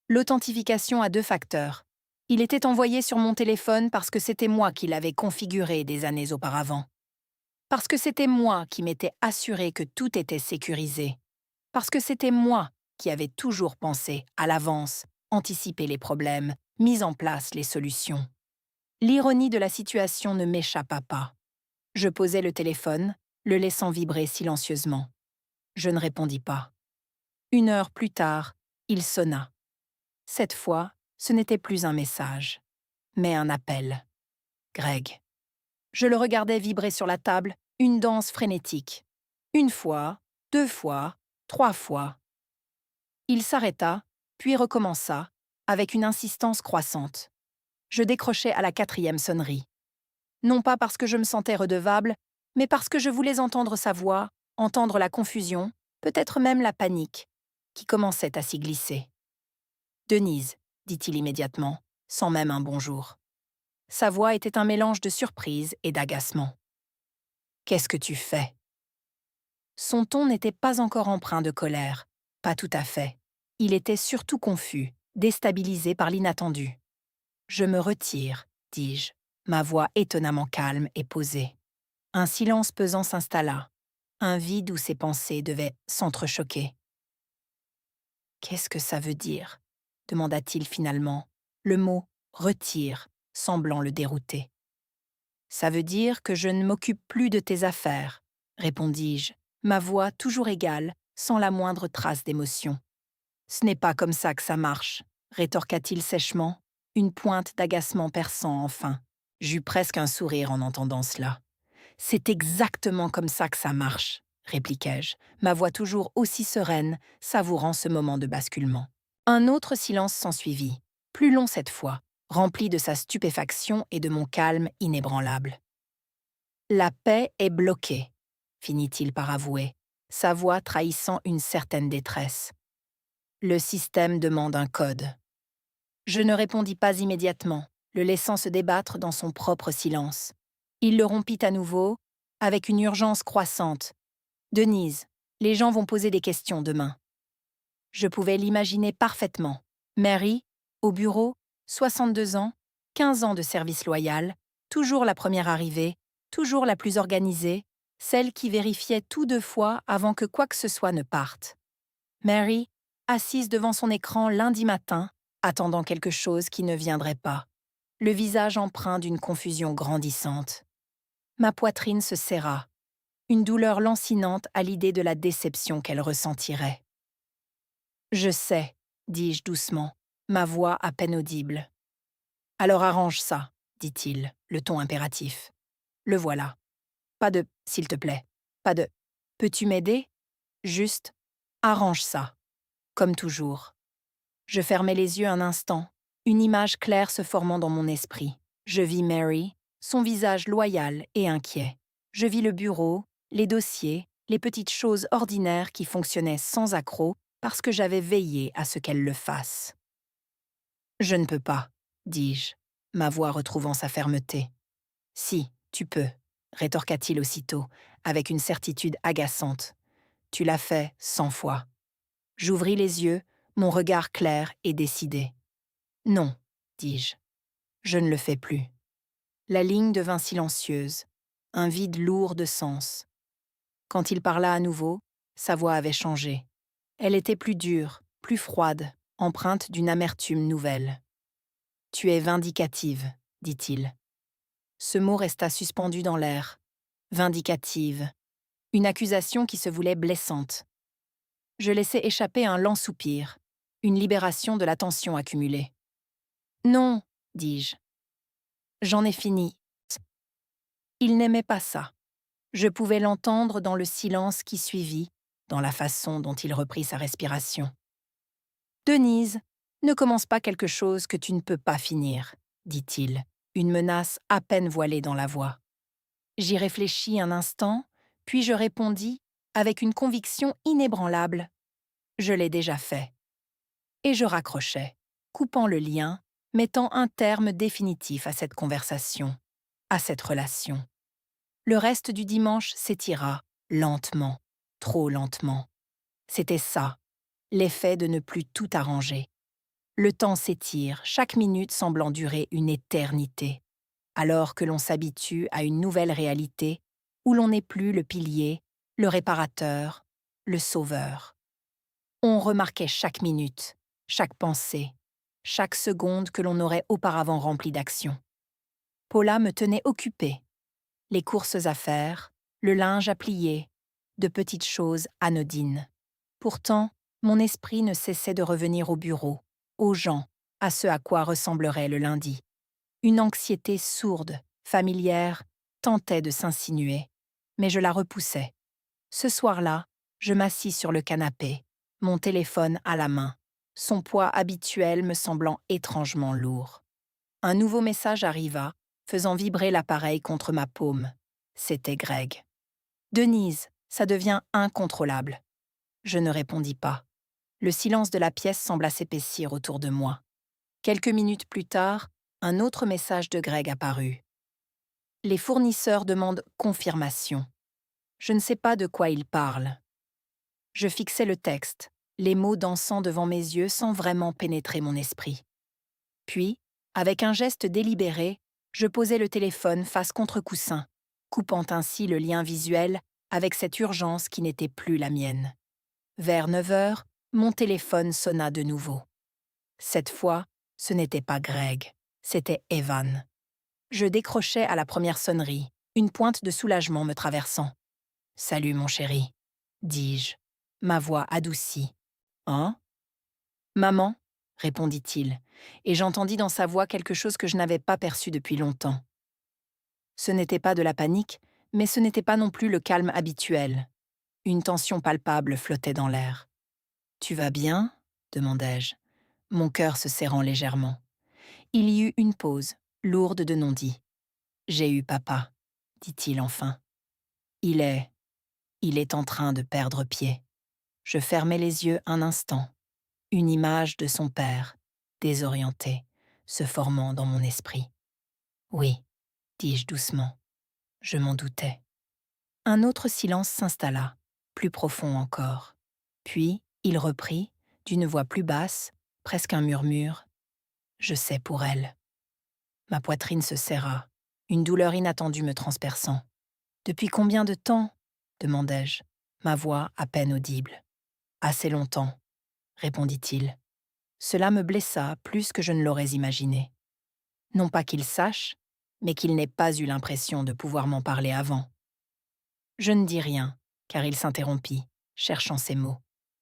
L'authentification à 2 facteurs. Il était envoyé sur mon téléphone parce que c'était moi qui l'avais configuré des années auparavant. Parce que c'était moi qui m'étais assuré que tout était sécurisé. Parce que c'était moi qui avais toujours pensé à l'avance, anticipé les problèmes, mis en place les solutions. L'ironie de la situation ne m'échappa pas. Je posai le téléphone, le laissant vibrer silencieusement. Je ne répondis pas. 1 heure plus tard, il sonna. Cette fois, ce n'était plus un message, mais un appel. Greg. Je le regardais vibrer sur la table, une danse frénétique. 1 fois, 2 fois, 3 fois. Il s'arrêta, puis recommença, avec une insistance croissante. Je décrochai à la 4e sonnerie. Non pas parce que je me sentais redevable, mais parce que je voulais entendre sa voix, entendre la confusion, peut-être même la panique, qui commençait à s'y glisser. « Denise », dit-il immédiatement, sans même un bonjour. Sa voix était un mélange de surprise et d'agacement. « Qu'est-ce que tu fais ?» Son ton n'était pas encore empreint de colère, pas tout à fait. Il était surtout confus, déstabilisé par l'inattendu. « Je me retire », dis-je, ma voix étonnamment calme et posée. Un silence pesant s'installa, un vide où ses pensées devaient s'entrechoquer. « Qu'est-ce que ça veut dire ?» demanda-t-il finalement, le mot « retire » semblant le dérouter. « Ça veut dire que je ne m'occupe plus de tes affaires, » répondis-je, ma voix toujours égale, sans la moindre trace d'émotion. « Ce n'est pas comme ça que ça marche, » rétorqua-t-il sèchement, une pointe d'agacement perçant enfin. J'eus presque un sourire en entendant cela. « C'est exactement comme ça que ça marche, » répliquai-je, ma voix toujours aussi sereine, savourant ce moment de basculement. Un autre silence s'ensuivit, plus long cette fois, rempli de sa stupéfaction et de mon calme inébranlable. « La paix est bloquée, » finit-il par avouer, sa voix trahissant une certaine détresse. « Le système demande un code. » Je ne répondis pas immédiatement, le laissant se débattre dans son propre silence. Il le rompit à nouveau, avec une urgence croissante. « Denise, les gens vont poser des questions demain. » Je pouvais l'imaginer parfaitement. Mary, au bureau, 62 ans, 15 ans de service loyal, toujours la première arrivée, toujours la plus organisée, celle qui vérifiait tout 2 fois avant que quoi que ce soit ne parte. Mary, assise devant son écran lundi matin, attendant quelque chose qui ne viendrait pas, le visage empreint d'une confusion grandissante. Ma poitrine se serra, une douleur lancinante à l'idée de la déception qu'elle ressentirait. « Je sais, » dis-je doucement, ma voix à peine audible. « Alors arrange ça, » dit-il, le ton impératif. « Le voilà. Pas de « s'il te plaît », pas de « peux-tu m'aider ?» Juste « arrange ça », comme toujours. Je fermai les yeux un instant, une image claire se formant dans mon esprit. Je vis Mary, son visage loyal et inquiet. Je vis le bureau, les dossiers, les petites choses ordinaires qui fonctionnaient sans accroc parce que j'avais veillé à ce qu'elle le fasse. « Je ne peux pas, » dis-je, ma voix retrouvant sa fermeté. « Si, tu peux, » rétorqua-t-il aussitôt, avec une certitude agaçante. « Tu l'as fait 100 fois. » J'ouvris les yeux, mon regard clair et décidé. « Non, » dis-je, « je ne le fais plus. » La ligne devint silencieuse, un vide lourd de sens. Quand il parla à nouveau, sa voix avait changé. Elle était plus dure, plus froide, empreinte d'une amertume nouvelle. « Tu es vindicative, » dit-il. Ce mot resta suspendu dans l'air. Vindicative. Une accusation qui se voulait blessante. Je laissai échapper un lent soupir, une libération de la tension accumulée. « Non, » dis-je. « J'en ai fini. » Il n'aimait pas ça. Je pouvais l'entendre dans le silence qui suivit, dans la façon dont il reprit sa respiration. « Denise, ne commence pas quelque chose que tu ne peux pas finir, » dit-il, une menace à peine voilée dans la voix. J'y réfléchis un instant, puis je répondis, avec une conviction inébranlable. « Je l'ai déjà fait. » Et je raccrochais, coupant le lien, mettant un terme définitif à cette conversation, à cette relation. Le reste du dimanche s'étira, lentement, trop lentement. C'était ça, l'effet de ne plus tout arranger. Le temps s'étire, chaque minute semblant durer une éternité, alors que l'on s'habitue à une nouvelle réalité où l'on n'est plus le pilier, le réparateur, le sauveur. On remarquait chaque minute, chaque pensée, chaque seconde que l'on aurait auparavant remplie d'action. Paula me tenait occupée. Les courses à faire, le linge à plier, de petites choses anodines. Pourtant, mon esprit ne cessait de revenir au bureau, aux gens, à ce à quoi ressemblerait le lundi. Une anxiété sourde, familière, tentait de s'insinuer, mais je la repoussais. Ce soir-là, je m'assis sur le canapé, mon téléphone à la main, son poids habituel me semblant étrangement lourd. Un nouveau message arriva, faisant vibrer l'appareil contre ma paume. C'était Greg. « Denise, ça devient incontrôlable. » Je ne répondis pas. Le silence de la pièce sembla s'épaissir autour de moi. Quelques minutes plus tard, un autre message de Greg apparut. « Les fournisseurs demandent confirmation. » Je ne sais pas de quoi ils parlent. Je fixais le texte, les mots dansant devant mes yeux sans vraiment pénétrer mon esprit. Puis, avec un geste délibéré, je posai le téléphone face contre coussin, coupant ainsi le lien visuel avec cette urgence qui n'était plus la mienne. Vers 9 heures, mon téléphone sonna de nouveau. Cette fois, ce n'était pas Greg, c'était Evan. Je décrochai à la première sonnerie, une pointe de soulagement me traversant. « Salut mon chéri », dis-je, ma voix adoucie. « Hein ?»« Maman », répondit-il, et j'entendis dans sa voix quelque chose que je n'avais pas perçu depuis longtemps. Ce n'était pas de la panique, mais ce n'était pas non plus le calme habituel. Une tension palpable flottait dans l'air. « Tu vas bien ?» demandai-je, mon cœur se serrant légèrement. Il y eut une pause, lourde de non-dits. « J'ai eu papa », dit-il enfin. « Il est en train de perdre pied. » Je fermai les yeux un instant. Une image de son père, désorienté, se formant dans mon esprit. « Oui », dis-je doucement. Je m'en doutais. Un autre silence s'installa, plus profond encore. Puis, il reprit, d'une voix plus basse, presque un murmure. « Je sais pour elle. » Ma poitrine se serra, une douleur inattendue me transperçant. « Depuis combien de temps ?» demandai-je, ma voix à peine audible. « Assez longtemps », répondit-il. Cela me blessa plus que je ne l'aurais imaginé. Non pas qu'il sache, mais qu'il n'ait pas eu l'impression de pouvoir m'en parler avant. Je ne dis rien, car il s'interrompit, cherchant ses mots.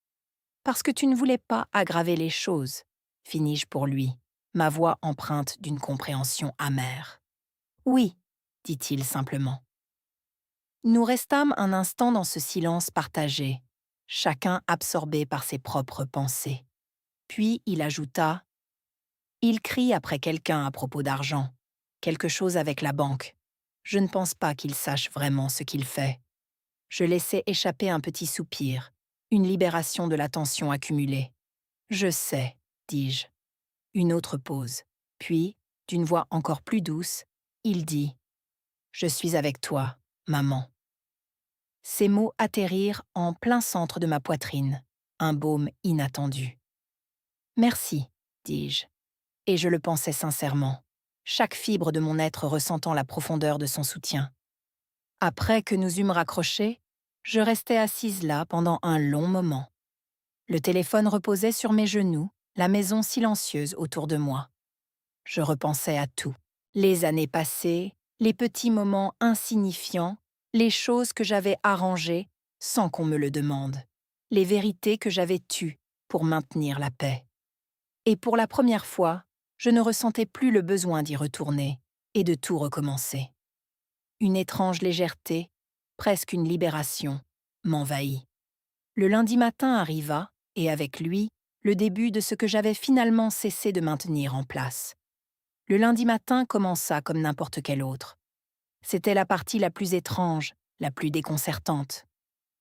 « Parce que tu ne voulais pas aggraver les choses, » finis-je pour lui, ma voix empreinte d'une compréhension amère. « Oui, » dit-il simplement. Nous restâmes un instant dans ce silence partagé, chacun absorbé par ses propres pensées. Puis il ajouta « Il crie après quelqu'un à propos d'argent, quelque chose avec la banque. Je ne pense pas qu'il sache vraiment ce qu'il fait. » Je laissai échapper un petit soupir, une libération de la tension accumulée. « Je sais, » dis-je. Une autre pause. Puis, d'une voix encore plus douce, il dit « Je suis avec toi, maman. » Ces mots atterrirent en plein centre de ma poitrine, un baume inattendu. « Merci, » dis-je, et je le pensais sincèrement, chaque fibre de mon être ressentant la profondeur de son soutien. Après que nous eûmes raccroché, je restais assise là pendant un long moment. Le téléphone reposait sur mes genoux, la maison silencieuse autour de moi. Je repensais à tout. Les années passées, les petits moments insignifiants, les choses que j'avais arrangées sans qu'on me le demande, les vérités que j'avais tues pour maintenir la paix. Et pour la première fois, je ne ressentais plus le besoin d'y retourner et de tout recommencer. Une étrange légèreté, presque une libération, m'envahit. Le lundi matin arriva, et avec lui, le début de ce que j'avais finalement cessé de maintenir en place. Le lundi matin commença comme n'importe quel autre. C'était la partie la plus étrange, la plus déconcertante.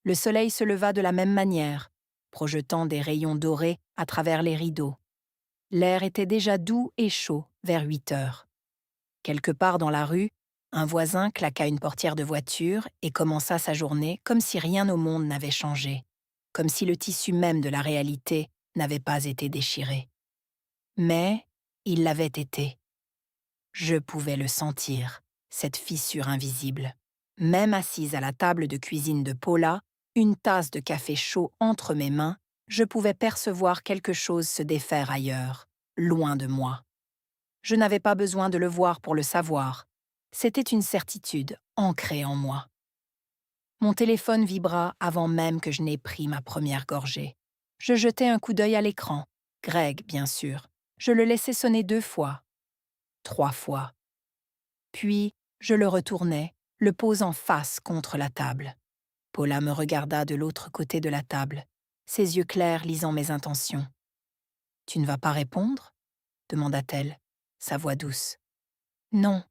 Le soleil se leva de la même manière, projetant des rayons dorés à travers les rideaux. L'air était déjà doux et chaud vers 8 heures. Quelque part dans la rue, un voisin claqua une portière de voiture et commença sa journée comme si rien au monde n'avait changé, comme si le tissu même de la réalité n'avait pas été déchiré. Mais il l'avait été. Je pouvais le sentir, cette fissure invisible. Même assise à la table de cuisine de Paula, une tasse de café chaud entre mes mains, je pouvais percevoir quelque chose se défaire ailleurs, loin de moi. Je n'avais pas besoin de le voir pour le savoir. C'était une certitude ancrée en moi. Mon téléphone vibra avant même que je n'aie pris ma première gorgée. Je jetai un coup d'œil à l'écran. Greg, bien sûr. Je le laissai sonner 2 fois, 3 fois. Puis, je le retournai, le posant face contre la table. Paula me regarda de l'autre côté de la table, ses yeux clairs lisant mes intentions. « Tu ne vas pas répondre » demanda-t-elle, sa voix douce. « Non »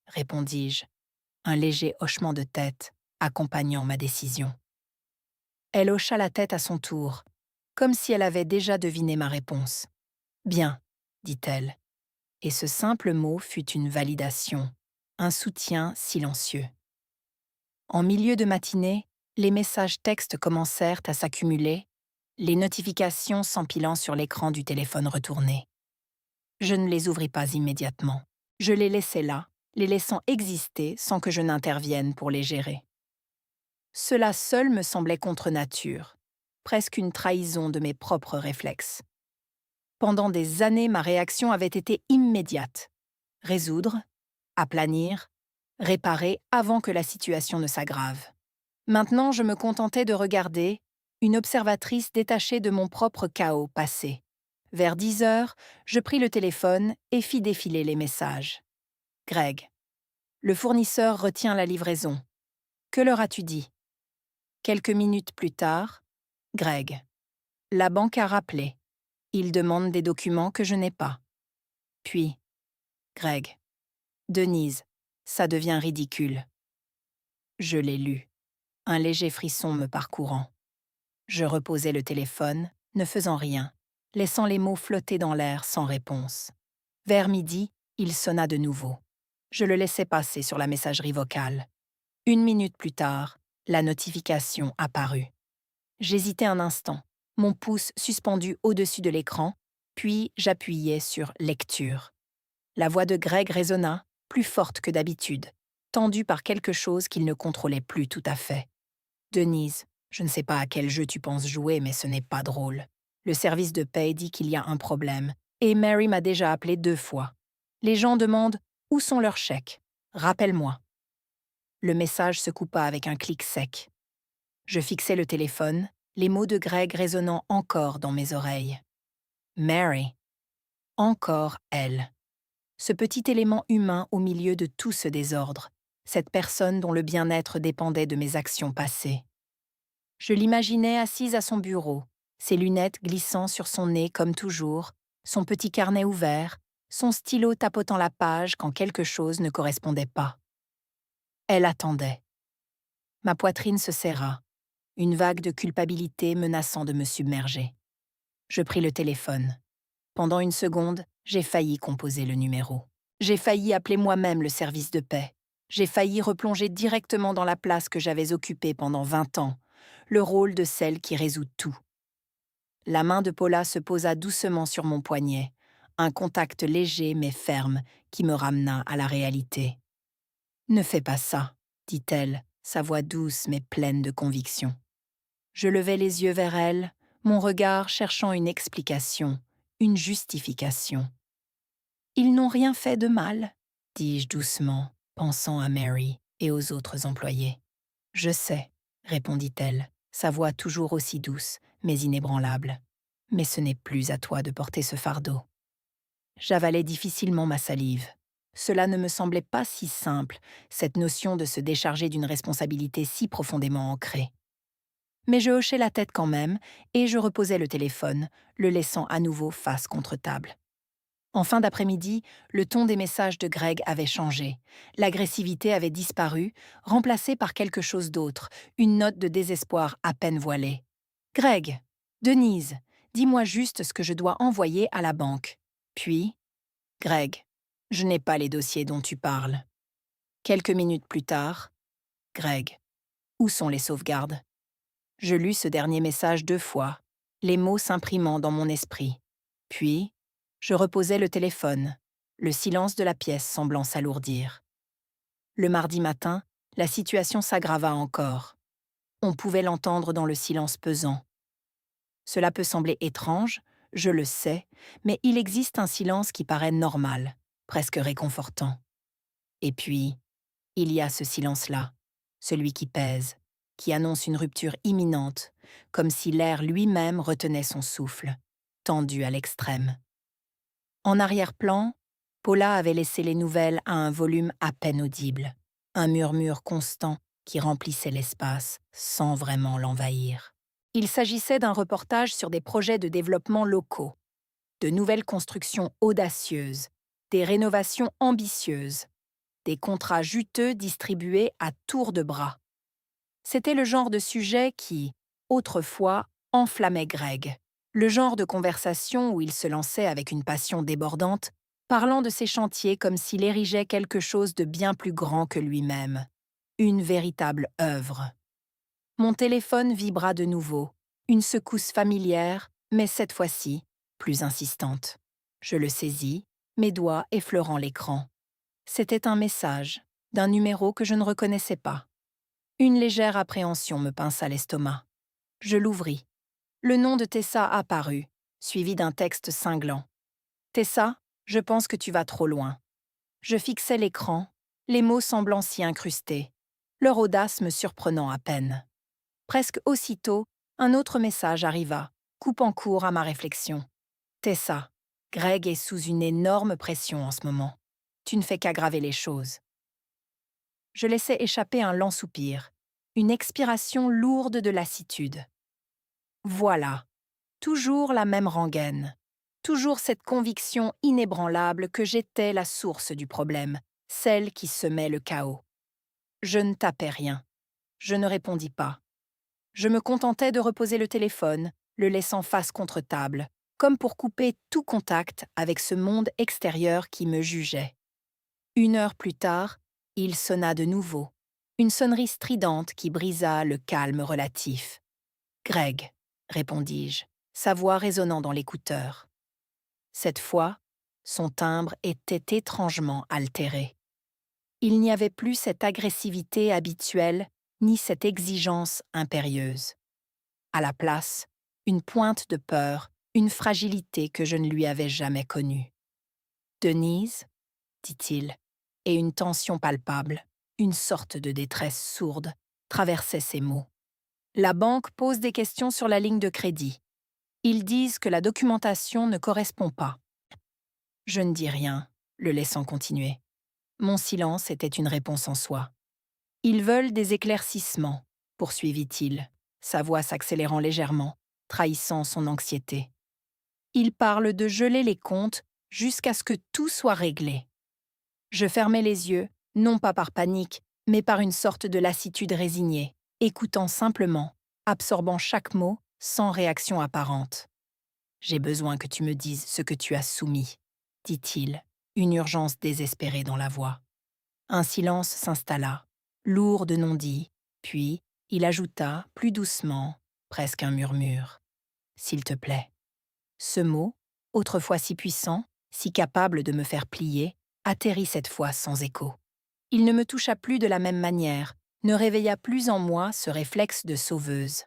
répondis-je, un léger hochement de tête accompagnant ma décision. Elle hocha la tête à son tour, comme si elle avait déjà deviné ma réponse. « Bien » dit-elle, et ce simple mot fut une validation, un soutien silencieux. En milieu de matinée, les messages textes commencèrent à s'accumuler, les notifications s'empilant sur l'écran du téléphone retourné. Je ne les ouvris pas immédiatement. Je les laissai là, les laissant exister sans que je n'intervienne pour les gérer. Cela seul me semblait contre nature, presque une trahison de mes propres réflexes. Pendant des années, ma réaction avait été immédiate. Résoudre, aplanir, réparer avant que la situation ne s'aggrave. Maintenant, je me contentais de regarder, une observatrice détachée de mon propre chaos passé. Vers 10 heures, je pris le téléphone et fis défiler les messages. Greg. Le fournisseur retient la livraison. Que leur as-tu dit? Quelques minutes plus tard, Greg. La banque a rappelé. Ils demandent des documents que je n'ai pas. Puis, Greg. Denise, ça devient ridicule. Je l'ai lu, un léger frisson me parcourant. Je reposai le téléphone, ne faisant rien, laissant les mots flotter dans l'air sans réponse. Vers midi, il sonna de nouveau. Je le laissai passer sur la messagerie vocale. 1 minute plus tard, la notification apparut. J'hésitai un instant, mon pouce suspendu au-dessus de l'écran, puis j'appuyai sur « Lecture ». La voix de Greg résonna, plus forte que d'habitude, tendue par quelque chose qu'il ne contrôlait plus tout à fait. « Denise, je ne sais pas à quel jeu tu penses jouer, mais ce n'est pas drôle. Le service de paie dit qu'il y a un problème, et Mary m'a déjà appelé 2 fois. Les gens demandent « Où sont leurs chèques? Rappelle-moi. » Le message se coupa avec un clic sec. Je fixai le téléphone, les mots de Greg résonnant encore dans mes oreilles. Mary. Encore elle. Ce petit élément humain au milieu de tout ce désordre, cette personne dont le bien-être dépendait de mes actions passées. Je l'imaginais assise à son bureau, ses lunettes glissant sur son nez comme toujours, son petit carnet ouvert, son stylo tapotant la page quand quelque chose ne correspondait pas. Elle attendait. Ma poitrine se serra, une vague de culpabilité menaçant de me submerger. Je pris le téléphone. Pendant 1 seconde, j'ai failli composer le numéro. J'ai failli appeler moi-même le service de paie. J'ai failli replonger directement dans la place que j'avais occupée pendant 20 ans, le rôle de celle qui résout tout. La main de Paula se posa doucement sur mon poignet, un contact léger mais ferme qui me ramena à la réalité. « Ne fais pas ça », dit-elle, sa voix douce mais pleine de conviction. Je levai les yeux vers elle, mon regard cherchant une explication, une justification. « Ils n'ont rien fait de mal », dis-je doucement, pensant à Mary et aux autres employés. « Je sais », répondit-elle, sa voix toujours aussi douce, mais inébranlable. « Mais ce n'est plus à toi de porter ce fardeau. » J'avalais difficilement ma salive. Cela ne me semblait pas si simple, cette notion de se décharger d'une responsabilité si profondément ancrée. Mais je hochai la tête quand même, et je reposai le téléphone, le laissant à nouveau face contre table. En fin d'après-midi, le ton des messages de Greg avait changé. L'agressivité avait disparu, remplacée par quelque chose d'autre, une note de désespoir à peine voilée. « Greg, Denise, dis-moi juste ce que je dois envoyer à la banque. Puis, Greg, je n'ai pas les dossiers dont tu parles. Quelques minutes plus tard, Greg, où sont les sauvegardes? Je lus ce dernier message 2 fois, les mots s'imprimant dans mon esprit. Puis, je reposai le téléphone, le silence de la pièce semblant s'alourdir. Le mardi matin, la situation s'aggrava encore. On pouvait l'entendre dans le silence pesant. Cela peut sembler étrange, je le sais, mais il existe un silence qui paraît normal, presque réconfortant. Et puis, il y a ce silence-là, celui qui pèse, qui annonce une rupture imminente, comme si l'air lui-même retenait son souffle, tendu à l'extrême. En arrière-plan, Paula avait laissé les nouvelles à un volume à peine audible, un murmure constant qui remplissait l'espace sans vraiment l'envahir. Il s'agissait d'un reportage sur des projets de développement locaux, de nouvelles constructions audacieuses, des rénovations ambitieuses, des contrats juteux distribués à tour de bras. C'était le genre de sujet qui, autrefois, enflammait Greg, le genre de conversation où il se lançait avec une passion débordante, parlant de ses chantiers comme s'il érigeait quelque chose de bien plus grand que lui-même, une véritable œuvre. Mon téléphone vibra de nouveau, une secousse familière, mais cette fois-ci, plus insistante. Je le saisis, mes doigts effleurant l'écran. C'était un message, d'un numéro que je ne reconnaissais pas. Une légère appréhension me pinça l'estomac. Je l'ouvris. Le nom de Tessa apparut, suivi d'un texte cinglant. « Tessa, je pense que tu vas trop loin. » Je fixais l'écran, les mots semblant s'y incruster, leur audace me surprenant à peine. Presque aussitôt, un autre message arriva, coupant court à ma réflexion. « Tessa, Greg est sous une énorme pression en ce moment. Tu ne fais qu'aggraver les choses. » Je laissai échapper un lent soupir, une expiration lourde de lassitude. Voilà, toujours la même rengaine, toujours cette conviction inébranlable que j'étais la source du problème, celle qui semait le chaos. Je ne tapais rien, je ne répondis pas. Je me contentais de reposer le téléphone, le laissant face contre table, comme pour couper tout contact avec ce monde extérieur qui me jugeait. 1 heure plus tard, il sonna de nouveau, une sonnerie stridente qui brisa le calme relatif. « Greg », répondis-je, sa voix résonnant dans l'écouteur. Cette fois, son timbre était étrangement altéré. Il n'y avait plus cette agressivité habituelle ni cette exigence impérieuse. À la place, une pointe de peur, une fragilité que je ne lui avais jamais connue. « Denise ?» dit-il, et une tension palpable, une sorte de détresse sourde, traversait ses mots. La banque pose des questions sur la ligne de crédit. Ils disent que la documentation ne correspond pas. Je ne dis rien, le laissant continuer. Mon silence était une réponse en soi. Ils veulent des éclaircissements, poursuivit-il, sa voix s'accélérant légèrement, trahissant son anxiété. Ils parlent de geler les comptes jusqu'à ce que tout soit réglé. Je fermai les yeux, non pas par panique, mais par une sorte de lassitude résignée, écoutant simplement, absorbant chaque mot sans réaction apparente. « J'ai besoin que tu me dises ce que tu as soumis, » dit-il, une urgence désespérée dans la voix. Un silence s'installa, lourd de non-dits, puis il ajouta, plus doucement, presque un murmure. « S'il te plaît. » Ce mot, autrefois si puissant, si capable de me faire plier, atterrit cette fois sans écho. Il ne me toucha plus de la même manière, ne réveilla plus en moi ce réflexe de sauveuse.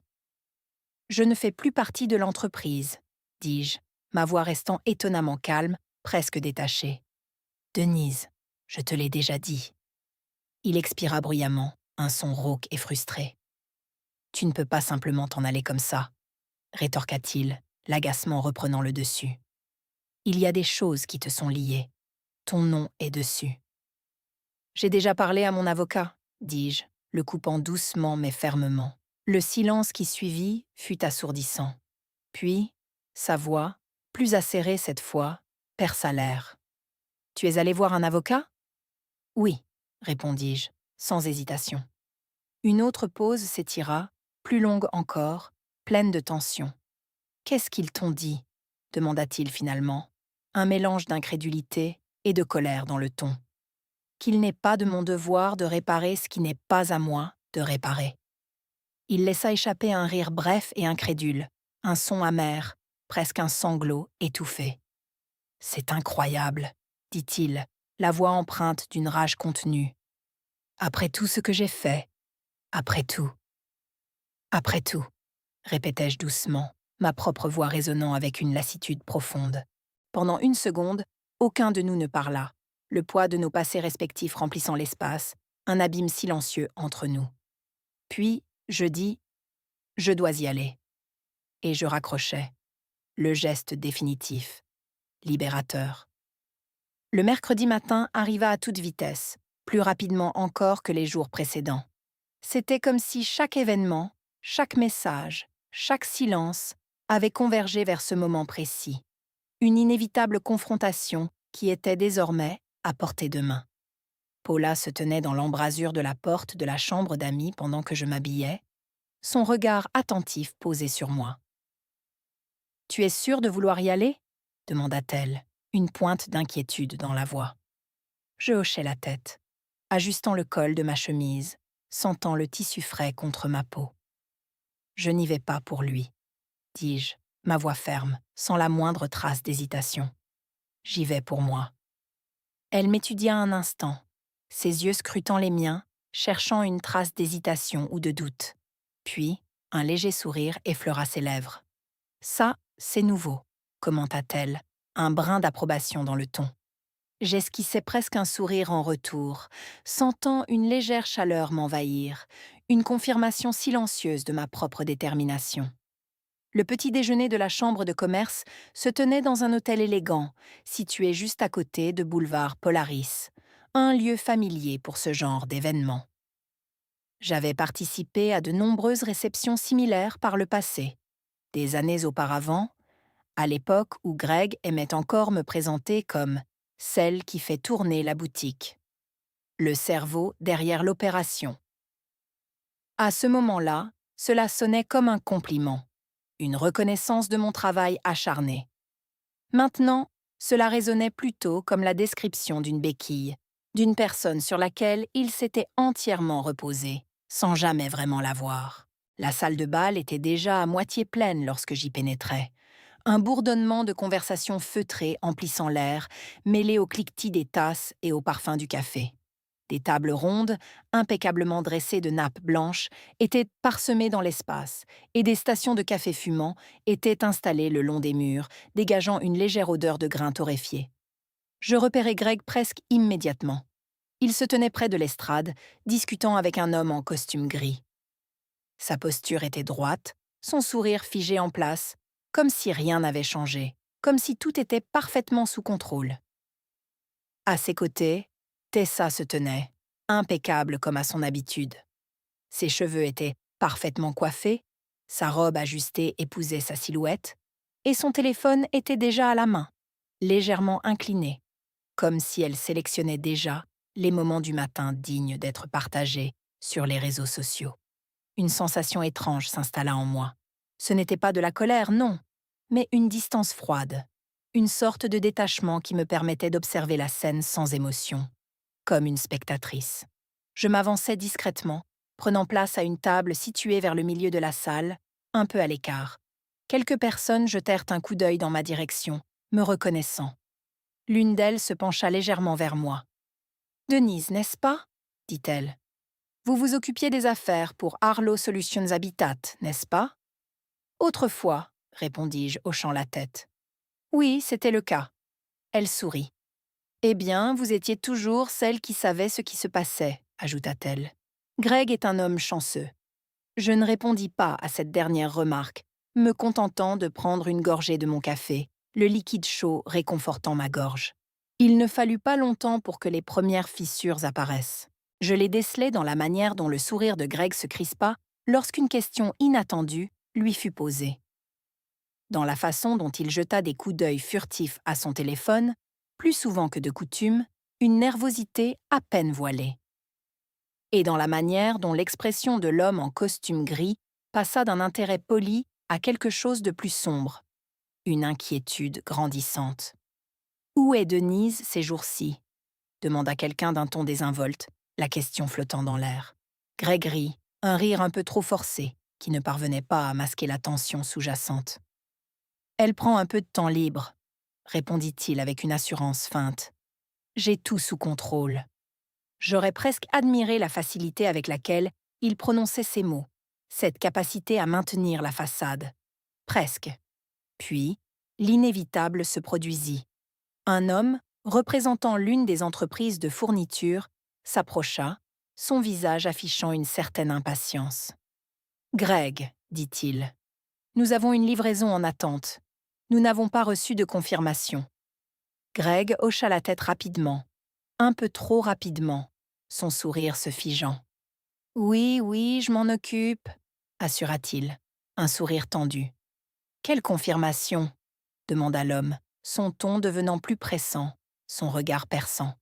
« Je ne fais plus partie de l'entreprise, » dis-je, ma voix restant étonnamment calme, presque détachée. « Denise, je te l'ai déjà dit. » Il expira bruyamment, un son rauque et frustré. « Tu ne peux pas simplement t'en aller comme ça, » rétorqua-t-il, l'agacement reprenant le dessus. « Il y a des choses qui te sont liées. Ton nom est dessus. » « J'ai déjà parlé à mon avocat, » dis-je, le coupant doucement mais fermement. Le silence qui suivit fut assourdissant. Puis, sa voix, plus acérée cette fois, perça l'air. « Tu es allé voir un avocat ?»« Oui, » répondis-je, sans hésitation. Une autre pause s'étira, plus longue encore, pleine de tension. Qu'est-ce qu'ils t'ont dit ?» demanda-t-il finalement, un mélange d'incrédulité et de colère dans le ton. « Qu'il n'est pas de mon devoir de réparer ce qui n'est pas à moi de réparer. » Il laissa échapper un rire bref et incrédule, un son amer, presque un sanglot étouffé. « C'est incroyable, » dit-il, la voix empreinte d'une rage contenue. « Après tout ce que j'ai fait, après tout, répétai-je doucement, ma propre voix résonnant avec une lassitude profonde. Pendant une seconde, aucun de nous ne parla, le poids de nos passés respectifs remplissant l'espace, un abîme silencieux entre nous. Puis, je dis « Je dois y aller ». Et je raccrochai, le geste définitif, libérateur. Le mercredi matin arriva à toute vitesse, plus rapidement encore que les jours précédents. C'était comme si chaque événement, chaque message, chaque silence avait convergé vers ce moment précis. Une inévitable confrontation qui était désormais à portée de main. Paula se tenait dans l'embrasure de la porte de la chambre d'amis pendant que je m'habillais, son regard attentif posé sur moi. « Tu es sûre de vouloir y aller ?» demanda-t-elle, une pointe d'inquiétude dans la voix. Je hochai la tête, ajustant le col de ma chemise, sentant le tissu frais contre ma peau. « Je n'y vais pas pour lui, » dis-je, ma voix ferme, sans la moindre trace d'hésitation. « J'y vais pour moi. » Elle m'étudia un instant, ses yeux scrutant les miens, cherchant une trace d'hésitation ou de doute. Puis, un léger sourire effleura ses lèvres. « Ça, c'est nouveau, » commenta-t-elle, un brin d'approbation dans le ton. J'esquissais presque un sourire en retour, sentant une légère chaleur m'envahir, une confirmation silencieuse de ma propre détermination. Le petit déjeuner de la chambre de commerce se tenait dans un hôtel élégant, situé juste à côté de boulevard Polaris, un lieu familier pour ce genre d'événement. J'avais participé à de nombreuses réceptions similaires par le passé. Des années auparavant, à l'époque où Greg aimait encore me présenter comme celle qui fait tourner la boutique, le cerveau derrière l'opération. À ce moment-là, cela sonnait comme un compliment, une reconnaissance de mon travail acharné. Maintenant, cela résonnait plutôt comme la description d'une béquille, d'une personne sur laquelle il s'était entièrement reposé, sans jamais vraiment la voir. La salle de bal était déjà à moitié pleine lorsque j'y pénétrais. Un bourdonnement de conversations feutrées emplissant l'air, mêlé au cliquetis des tasses et au parfum du café. Des tables rondes, impeccablement dressées de nappes blanches, étaient parsemées dans l'espace, et des stations de café fumant étaient installées le long des murs, dégageant une légère odeur de grains torréfiés. Je repérai Greg presque immédiatement. Il se tenait près de l'estrade, discutant avec un homme en costume gris. Sa posture était droite, son sourire figé en place, comme si rien n'avait changé, comme si tout était parfaitement sous contrôle. À ses côtés, Tessa se tenait, impeccable comme à son habitude. Ses cheveux étaient parfaitement coiffés, sa robe ajustée épousait sa silhouette, et son téléphone était déjà à la main, légèrement incliné, comme si elle sélectionnait déjà les moments du matin dignes d'être partagés sur les réseaux sociaux. Une sensation étrange s'installa en moi. Ce n'était pas de la colère, non, mais une distance froide, une sorte de détachement qui me permettait d'observer la scène sans émotion, comme une spectatrice. Je m'avançai discrètement, prenant place à une table située vers le milieu de la salle, un peu à l'écart. Quelques personnes jetèrent un coup d'œil dans ma direction, me reconnaissant. L'une d'elles se pencha légèrement vers moi. « Denise, n'est-ce pas ?» dit-elle. « Vous vous occupiez des affaires pour Arlo Solutions Habitat, n'est-ce pas ?»« Autrefois, » répondis-je, hochant la tête. « Oui, c'était le cas. » Elle sourit. « Eh bien, vous étiez toujours celle qui savait ce qui se passait, » ajouta-t-elle. « Greg est un homme chanceux. » Je ne répondis pas à cette dernière remarque, me contentant de prendre une gorgée de mon café, le liquide chaud réconfortant ma gorge. Il ne fallut pas longtemps pour que les premières fissures apparaissent. Je les décelai dans la manière dont le sourire de Greg se crispa lorsqu'une question inattendue lui fut posée. Dans la façon dont il jeta des coups d'œil furtifs à son téléphone, plus souvent que de coutume, une nervosité à peine voilée. Et dans la manière dont l'expression de l'homme en costume gris passa d'un intérêt poli à quelque chose de plus sombre, une inquiétude grandissante. Où est Denise ces jours-ci? Demanda quelqu'un d'un ton désinvolte, la question flottant dans l'air. Greg rit, un rire un peu trop forcé, qui ne parvenait pas à masquer la tension sous-jacente. Elle prend un peu de temps libre, répondit-il avec une assurance feinte. J'ai tout sous contrôle. J'aurais presque admiré la facilité avec laquelle il prononçait ces mots, cette capacité à maintenir la façade. Presque. Puis, l'inévitable se produisit. Un homme, représentant l'une des entreprises de fourniture, s'approcha, son visage affichant une certaine impatience. « Greg, dit-il, nous avons une livraison en attente. Nous n'avons pas reçu de confirmation. » Greg hocha la tête rapidement, un peu trop rapidement, son sourire se figeant. « Oui, oui, je m'en occupe, » assura-t-il, un sourire tendu. « Quelle confirmation ?» demanda l'homme, son ton devenant plus pressant, son regard perçant.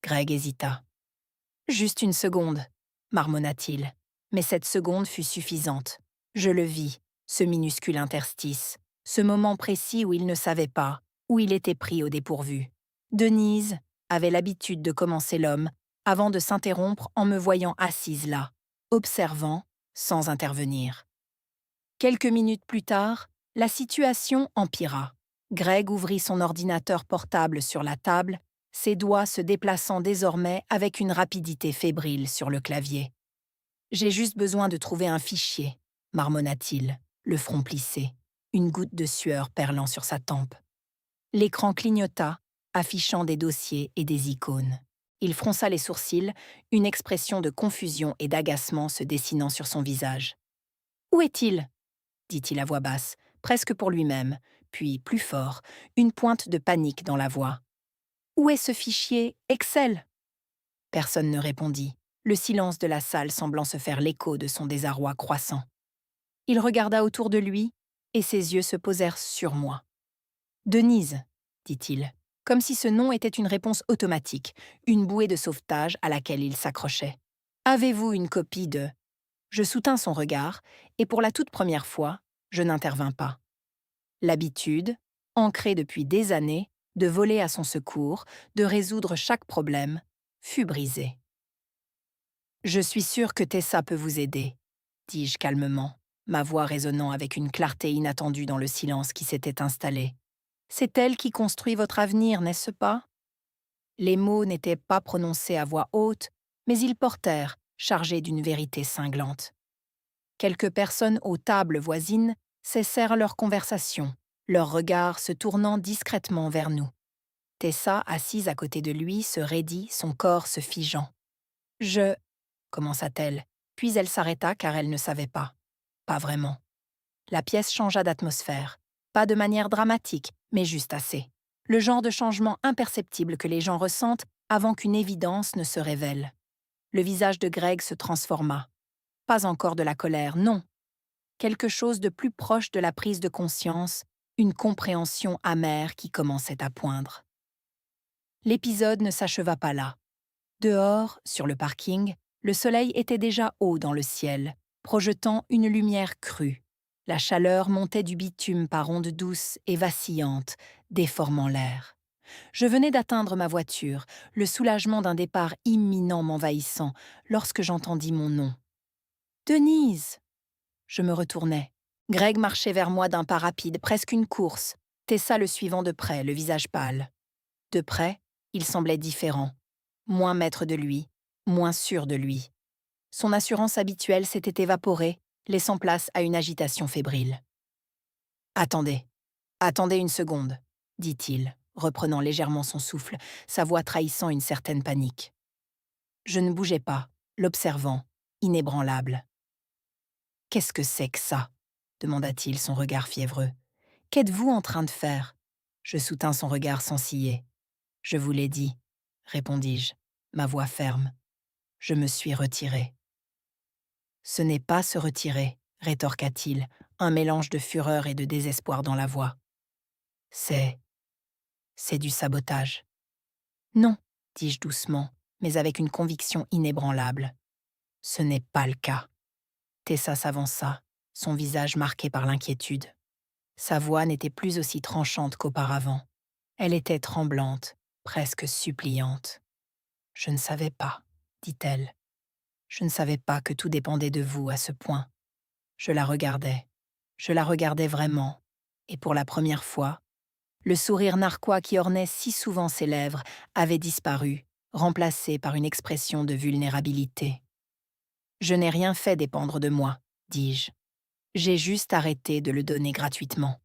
Greg hésita. « Juste une seconde, » marmonna-t-il, mais cette seconde fut suffisante. Je le vis, ce minuscule interstice, ce moment précis où il ne savait pas, où il était pris au dépourvu. Denise avait l'habitude de commencer l'homme, avant de s'interrompre en me voyant assise là, observant, sans intervenir. Quelques minutes plus tard, la situation empira. Greg ouvrit son ordinateur portable sur la table, ses doigts se déplaçant désormais avec une rapidité fébrile sur le clavier. « J'ai juste besoin de trouver un fichier, » marmonna-t-il, le front plissé, une goutte de sueur perlant sur sa tempe. L'écran clignota, affichant des dossiers et des icônes. Il fronça les sourcils, une expression de confusion et d'agacement se dessinant sur son visage. « Où est-il » dit-il à voix basse, presque pour lui-même, puis plus fort, une pointe de panique dans la voix. « Où est ce fichier Excel ?» Personne ne répondit, le silence de la salle semblant se faire l'écho de son désarroi croissant. Il regarda autour de lui, et ses yeux se posèrent sur moi. « Denise, » dit-il, comme si ce nom était une réponse automatique, une bouée de sauvetage à laquelle il s'accrochait. « Avez-vous une copie de… » Je soutins son regard, et pour la toute première fois, je n'intervins pas. L'habitude, ancrée depuis des années, de voler à son secours, de résoudre chaque problème, fut brisée. « Je suis sûre que Tessa peut vous aider, » dis-je calmement, ma voix résonnant avec une clarté inattendue dans le silence qui s'était installé. « C'est elle qui construit votre avenir, n'est-ce pas ?» Les mots n'étaient pas prononcés à voix haute, mais ils portèrent, chargés d'une vérité cinglante. Quelques personnes aux tables voisines cessèrent leur conversation, leurs regards se tournant discrètement vers nous. Tessa, assise à côté de lui, se raidit, son corps se figeant. « Je… » commença-t-elle, puis elle s'arrêta car elle ne savait pas. Pas vraiment. La pièce changea d'atmosphère, pas de manière dramatique, mais juste assez. Le genre de changement imperceptible que les gens ressentent avant qu'une évidence ne se révèle. Le visage de Greg se transforma. Pas encore de la colère, non. Quelque chose de plus proche de la prise de conscience, une compréhension amère qui commençait à poindre. L'épisode ne s'acheva pas là. Dehors, sur le parking, le soleil était déjà haut dans le ciel, projetant une lumière crue. La chaleur montait du bitume par ondes douces et vacillantes, déformant l'air. Je venais d'atteindre ma voiture, le soulagement d'un départ imminent m'envahissant, lorsque j'entendis mon nom. « Denise !» Je me retournai. Greg marchait vers moi d'un pas rapide, presque une course, Tessa le suivant de près, le visage pâle. De près, il semblait différent, moins maître de lui, moins sûr de lui. Son assurance habituelle s'était évaporée, laissant place à une agitation fébrile. « Attendez, attendez une seconde, » dit-il, reprenant légèrement son souffle, sa voix trahissant une certaine panique. Je ne bougeais pas, l'observant, inébranlable. « Qu'est-ce que c'est que ça ?» demanda-t-il, son regard fiévreux. « Qu'êtes-vous en train de faire ?» Je soutins son regard sans ciller. « Je vous l'ai dit, » répondis-je, ma voix ferme. Je me suis retiré. « Ce n'est pas se retirer, » rétorqua-t-il, un mélange de fureur et de désespoir dans la voix. « C'est du sabotage. » « Non, » dis-je doucement, mais avec une conviction inébranlable. « Ce n'est pas le cas. » Tessa s'avança, son visage marqué par l'inquiétude. Sa voix n'était plus aussi tranchante qu'auparavant. Elle était tremblante, presque suppliante. « Je ne savais pas, dit-elle. Je ne savais pas que tout dépendait de vous à ce point. Je la regardais. Je la regardais vraiment. Et pour la première fois, le sourire narquois qui ornait si souvent ses lèvres avait disparu, remplacé par une expression de vulnérabilité. « Je n'ai rien fait dépendre de moi, dis-je. J'ai juste arrêté de le donner gratuitement. »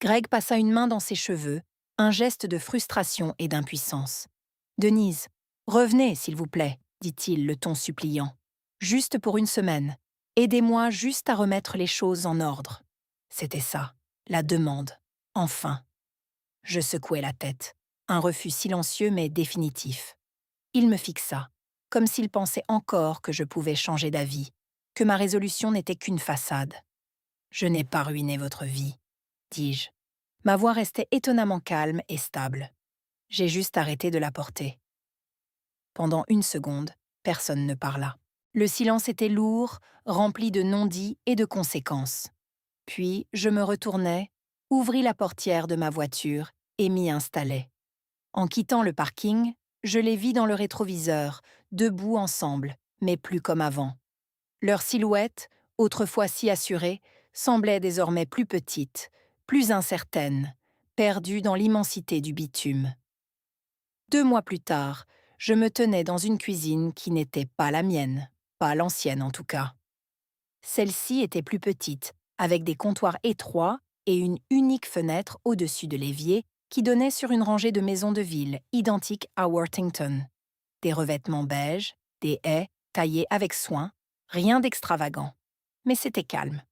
Greg passa une main dans ses cheveux, un geste de frustration et d'impuissance. « Denise, revenez, s'il vous plaît, dit-il, le ton suppliant. Juste pour une semaine. Aidez-moi juste à remettre les choses en ordre. » C'était ça, la demande. Enfin. Je secouai la tête. Un refus silencieux mais définitif. Il me fixa, comme s'il pensait encore que je pouvais changer d'avis, que ma résolution n'était qu'une façade. « Je n'ai pas ruiné votre vie, dis-je. Ma voix restait étonnamment calme et stable. J'ai juste arrêté de la porter. Pendant une seconde, personne ne parla. Le silence était lourd, rempli de non-dits et de conséquences. Puis je me retournai, ouvris la portière de ma voiture et m'y installai. En quittant le parking, je les vis dans le rétroviseur, debout ensemble, mais plus comme avant. Leur silhouette, autrefois si assurée, semblait désormais plus petite, plus incertaine, perdue dans l'immensité du bitume. 2 mois plus tard, je me tenais dans une cuisine qui n'était pas la mienne, pas l'ancienne en tout cas. Celle-ci était plus petite, avec des comptoirs étroits et une unique fenêtre au-dessus de l'évier qui donnait sur une rangée de maisons de ville identiques à Worthington. Des revêtements beiges, des haies taillées avec soin, rien d'extravagant. Mais c'était calme.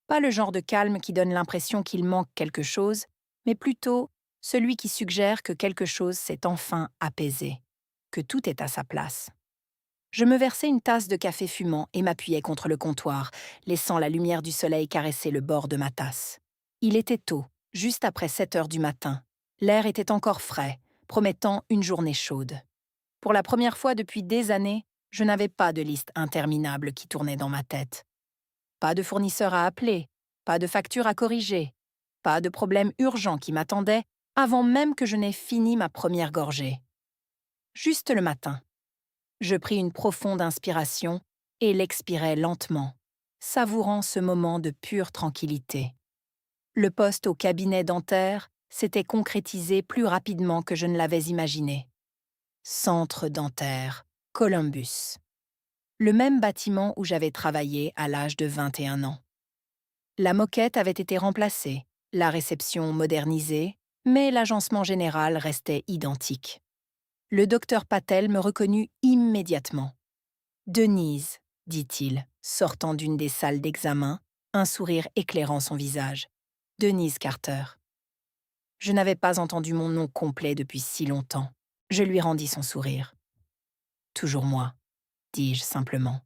Pas le genre de calme qui donne l'impression qu'il manque quelque chose, mais plutôt celui qui suggère que quelque chose s'est enfin apaisé, que tout est à sa place. Je me versai une tasse de café fumant et m'appuyai contre le comptoir, laissant la lumière du soleil caresser le bord de ma tasse. Il était tôt, juste après 7 heures du matin. L'air était encore frais, promettant une journée chaude. Pour la première fois depuis des années, je n'avais pas de liste interminable qui tournait dans ma tête. Pas de fournisseur à appeler, pas de facture à corriger, pas de problème urgent qui m'attendait avant même que je n'aie fini ma première gorgée. Juste le matin. Je pris une profonde inspiration et l'expirai lentement, savourant ce moment de pure tranquillité. Le poste au cabinet dentaire s'était concrétisé plus rapidement que je ne l'avais imaginé. Centre dentaire, Columbus. Le même bâtiment où j'avais travaillé à l'âge de 21 ans. La moquette avait été remplacée, la réception modernisée, mais l'agencement général restait identique. Le docteur Patel me reconnut immédiatement. « Denise, dit-il, sortant d'une des salles d'examen, un sourire éclairant son visage. « Denise Carter. » Je n'avais pas entendu mon nom complet depuis si longtemps. Je lui rendis son sourire. « Toujours moi, dis-je simplement. »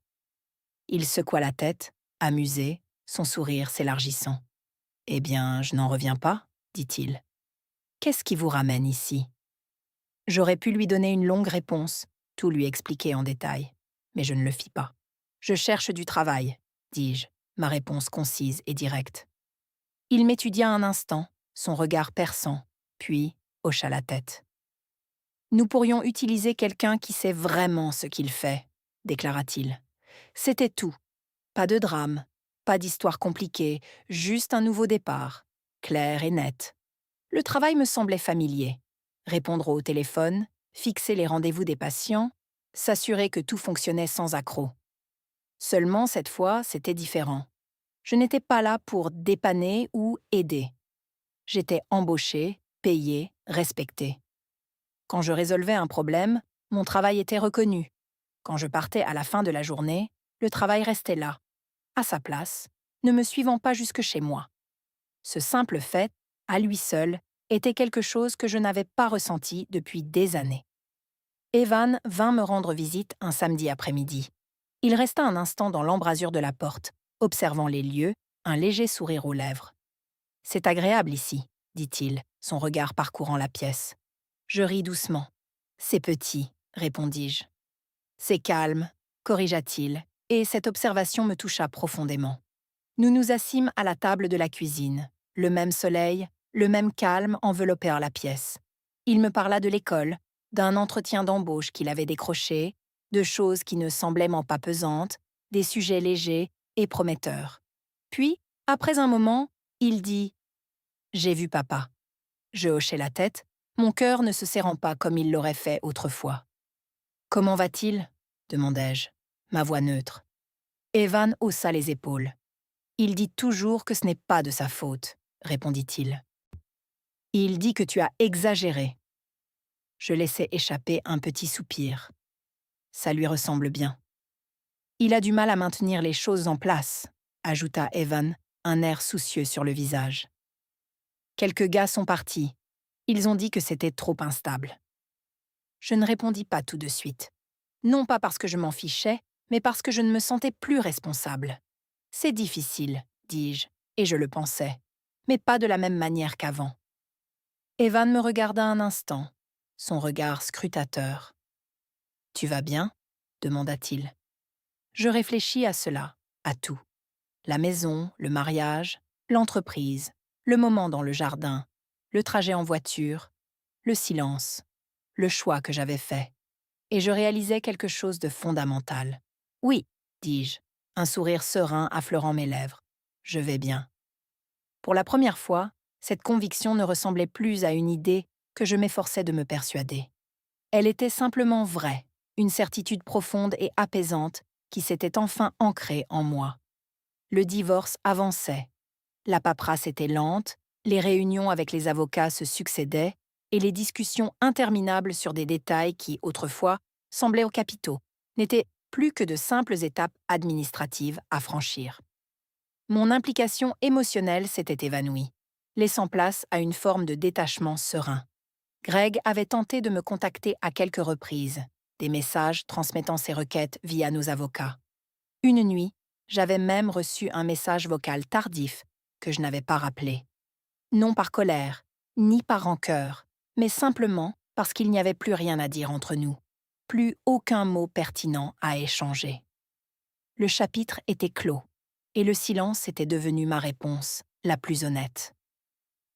Il secoua la tête, amusé, son sourire s'élargissant. « Eh bien, je n'en reviens pas, dit-il. Qu'est-ce qui vous ramène ici ?» J'aurais pu lui donner une longue réponse, tout lui expliquer en détail, mais je ne le fis pas. « Je cherche du travail, dis-je, ma réponse concise et directe. Il m'étudia un instant, son regard perçant, puis hocha la tête. « Nous pourrions utiliser quelqu'un qui sait vraiment ce qu'il fait, » déclara-t-il. C'était tout. Pas de drame, pas d'histoire compliquée, juste un nouveau départ, clair et net. Le travail me semblait familier. Répondre au téléphone, fixer les rendez-vous des patients, s'assurer que tout fonctionnait sans accroc. Seulement, cette fois, c'était différent. Je n'étais pas là pour dépanner ou aider. J'étais embauchée, payée, respectée. Quand je résolvais un problème, mon travail était reconnu. Quand je partais à la fin de la journée, le travail restait là, à sa place, ne me suivant pas jusque chez moi. Ce simple fait, à lui seul, était quelque chose que je n'avais pas ressenti depuis des années. Evan vint me rendre visite un samedi après-midi. Il resta un instant dans l'embrasure de la porte, observant les lieux, un léger sourire aux lèvres. « C'est agréable ici, » dit-il, son regard parcourant la pièce. Je ris doucement. « C'est petit, » répondis-je. « C'est calme, » corrigea-t-il, et cette observation me toucha profondément. Nous nous assîmes à la table de la cuisine. Le même soleil, le même calme enveloppèrent la pièce. Il me parla de l'école, d'un entretien d'embauche qu'il avait décroché, de choses qui ne semblaient pas pesantes, des sujets légers et prometteurs. Puis, après un moment, il dit « J'ai vu papa ». Je hochai la tête, mon cœur ne se serrant pas comme il l'aurait fait autrefois. « Comment va-t-il » demandai-je, ma voix neutre. Evan haussa les épaules. « Il dit toujours que ce n'est pas de sa faute », répondit-il. « Il dit que tu as exagéré. » Je laissai échapper un petit soupir. Ça lui ressemble bien. « Il a du mal à maintenir les choses en place », ajouta Evan, un air soucieux sur le visage. « Quelques gars sont partis. Ils ont dit que c'était trop instable. » Je ne répondis pas tout de suite. Non pas parce que je m'en fichais, mais parce que je ne me sentais plus responsable. « C'est difficile, » dis-je, et je le pensais, mais pas de la même manière qu'avant. Evan me regarda un instant, son regard scrutateur. « Tu vas bien ?» demanda-t-il. Je réfléchis à cela, à tout. La maison, le mariage, l'entreprise, le moment dans le jardin, le trajet en voiture, le silence, le choix que j'avais fait. Et je réalisais quelque chose de fondamental. « Oui, » dis-je, un sourire serein affleurant mes lèvres. « Je vais bien. » Pour la première fois, cette conviction ne ressemblait plus à une idée que je m'efforçais de me persuader. Elle était simplement vraie, une certitude profonde et apaisante qui s'était enfin ancrée en moi. Le divorce avançait. La paperasse était lente, les réunions avec les avocats se succédaient et les discussions interminables sur des détails qui, autrefois, semblaient capitaux, n'étaient plus que de simples étapes administratives à franchir. Mon implication émotionnelle s'était évanouie, laissant place à une forme de détachement serein. Greg avait tenté de me contacter à quelques reprises, des messages transmettant ses requêtes via nos avocats. Une nuit, j'avais même reçu un message vocal tardif que je n'avais pas rappelé. Non par colère, ni par rancœur, mais simplement parce qu'il n'y avait plus rien à dire entre nous, plus aucun mot pertinent à échanger. Le chapitre était clos, et le silence était devenu ma réponse, la plus honnête.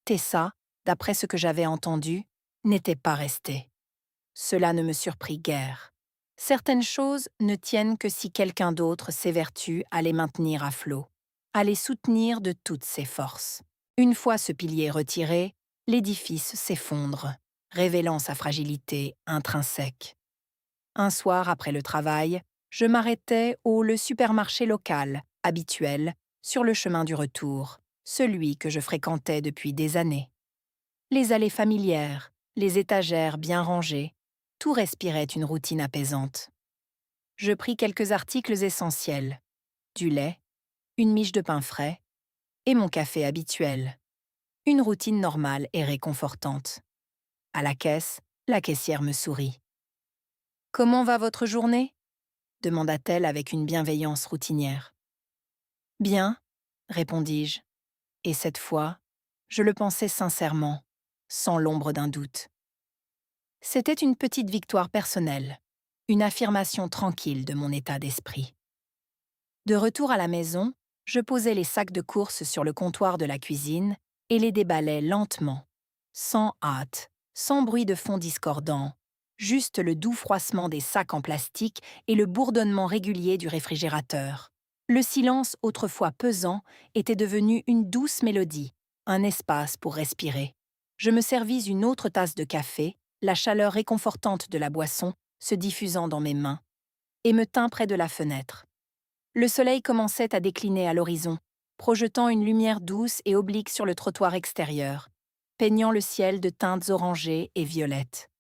Tessa, d'après ce que j'avais entendu, n'était pas restée. Cela ne me surprit guère. Certaines choses ne tiennent que si quelqu'un d'autre s'évertue à les maintenir à flot, à les soutenir de toutes ses forces. Une fois ce pilier retiré, l'édifice s'effondre, révélant sa fragilité intrinsèque. Un soir après le travail, je m'arrêtais au le supermarché local, habituel, sur le chemin du retour, celui que je fréquentais depuis des années. Les allées familières, les étagères bien rangées, tout respirait une routine apaisante. Je pris quelques articles essentiels, du lait, une miche de pain frais et mon café habituel. Une routine normale et réconfortante. À la caisse, la caissière me sourit. « Comment va votre journée ?» demanda-t-elle avec une bienveillance routinière. « Bien, » répondis-je, et cette fois, je le pensais sincèrement, sans l'ombre d'un doute. C'était une petite victoire personnelle, une affirmation tranquille de mon état d'esprit. De retour à la maison, je posais les sacs de courses sur le comptoir de la cuisine et les déballais lentement, sans hâte, sans bruit de fond discordant, juste le doux froissement des sacs en plastique et le bourdonnement régulier du réfrigérateur. Le silence, autrefois pesant, était devenu une douce mélodie, un espace pour respirer. Je me servis une autre tasse de café, la chaleur réconfortante de la boisson se diffusant dans mes mains, et me tins près de la fenêtre. Le soleil commençait à décliner à l'horizon, projetant une lumière douce et oblique sur le trottoir extérieur, peignant le ciel de teintes orangées et violettes.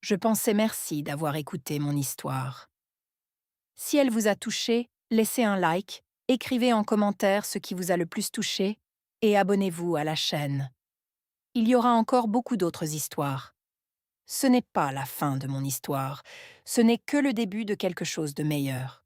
Je pensais merci d'avoir écouté mon histoire. Si elle vous a touché, laissez un like, écrivez en commentaire ce qui vous a le plus touché et abonnez-vous à la chaîne. Il y aura encore beaucoup d'autres histoires. Ce n'est pas la fin de mon histoire, ce n'est que le début de quelque chose de meilleur.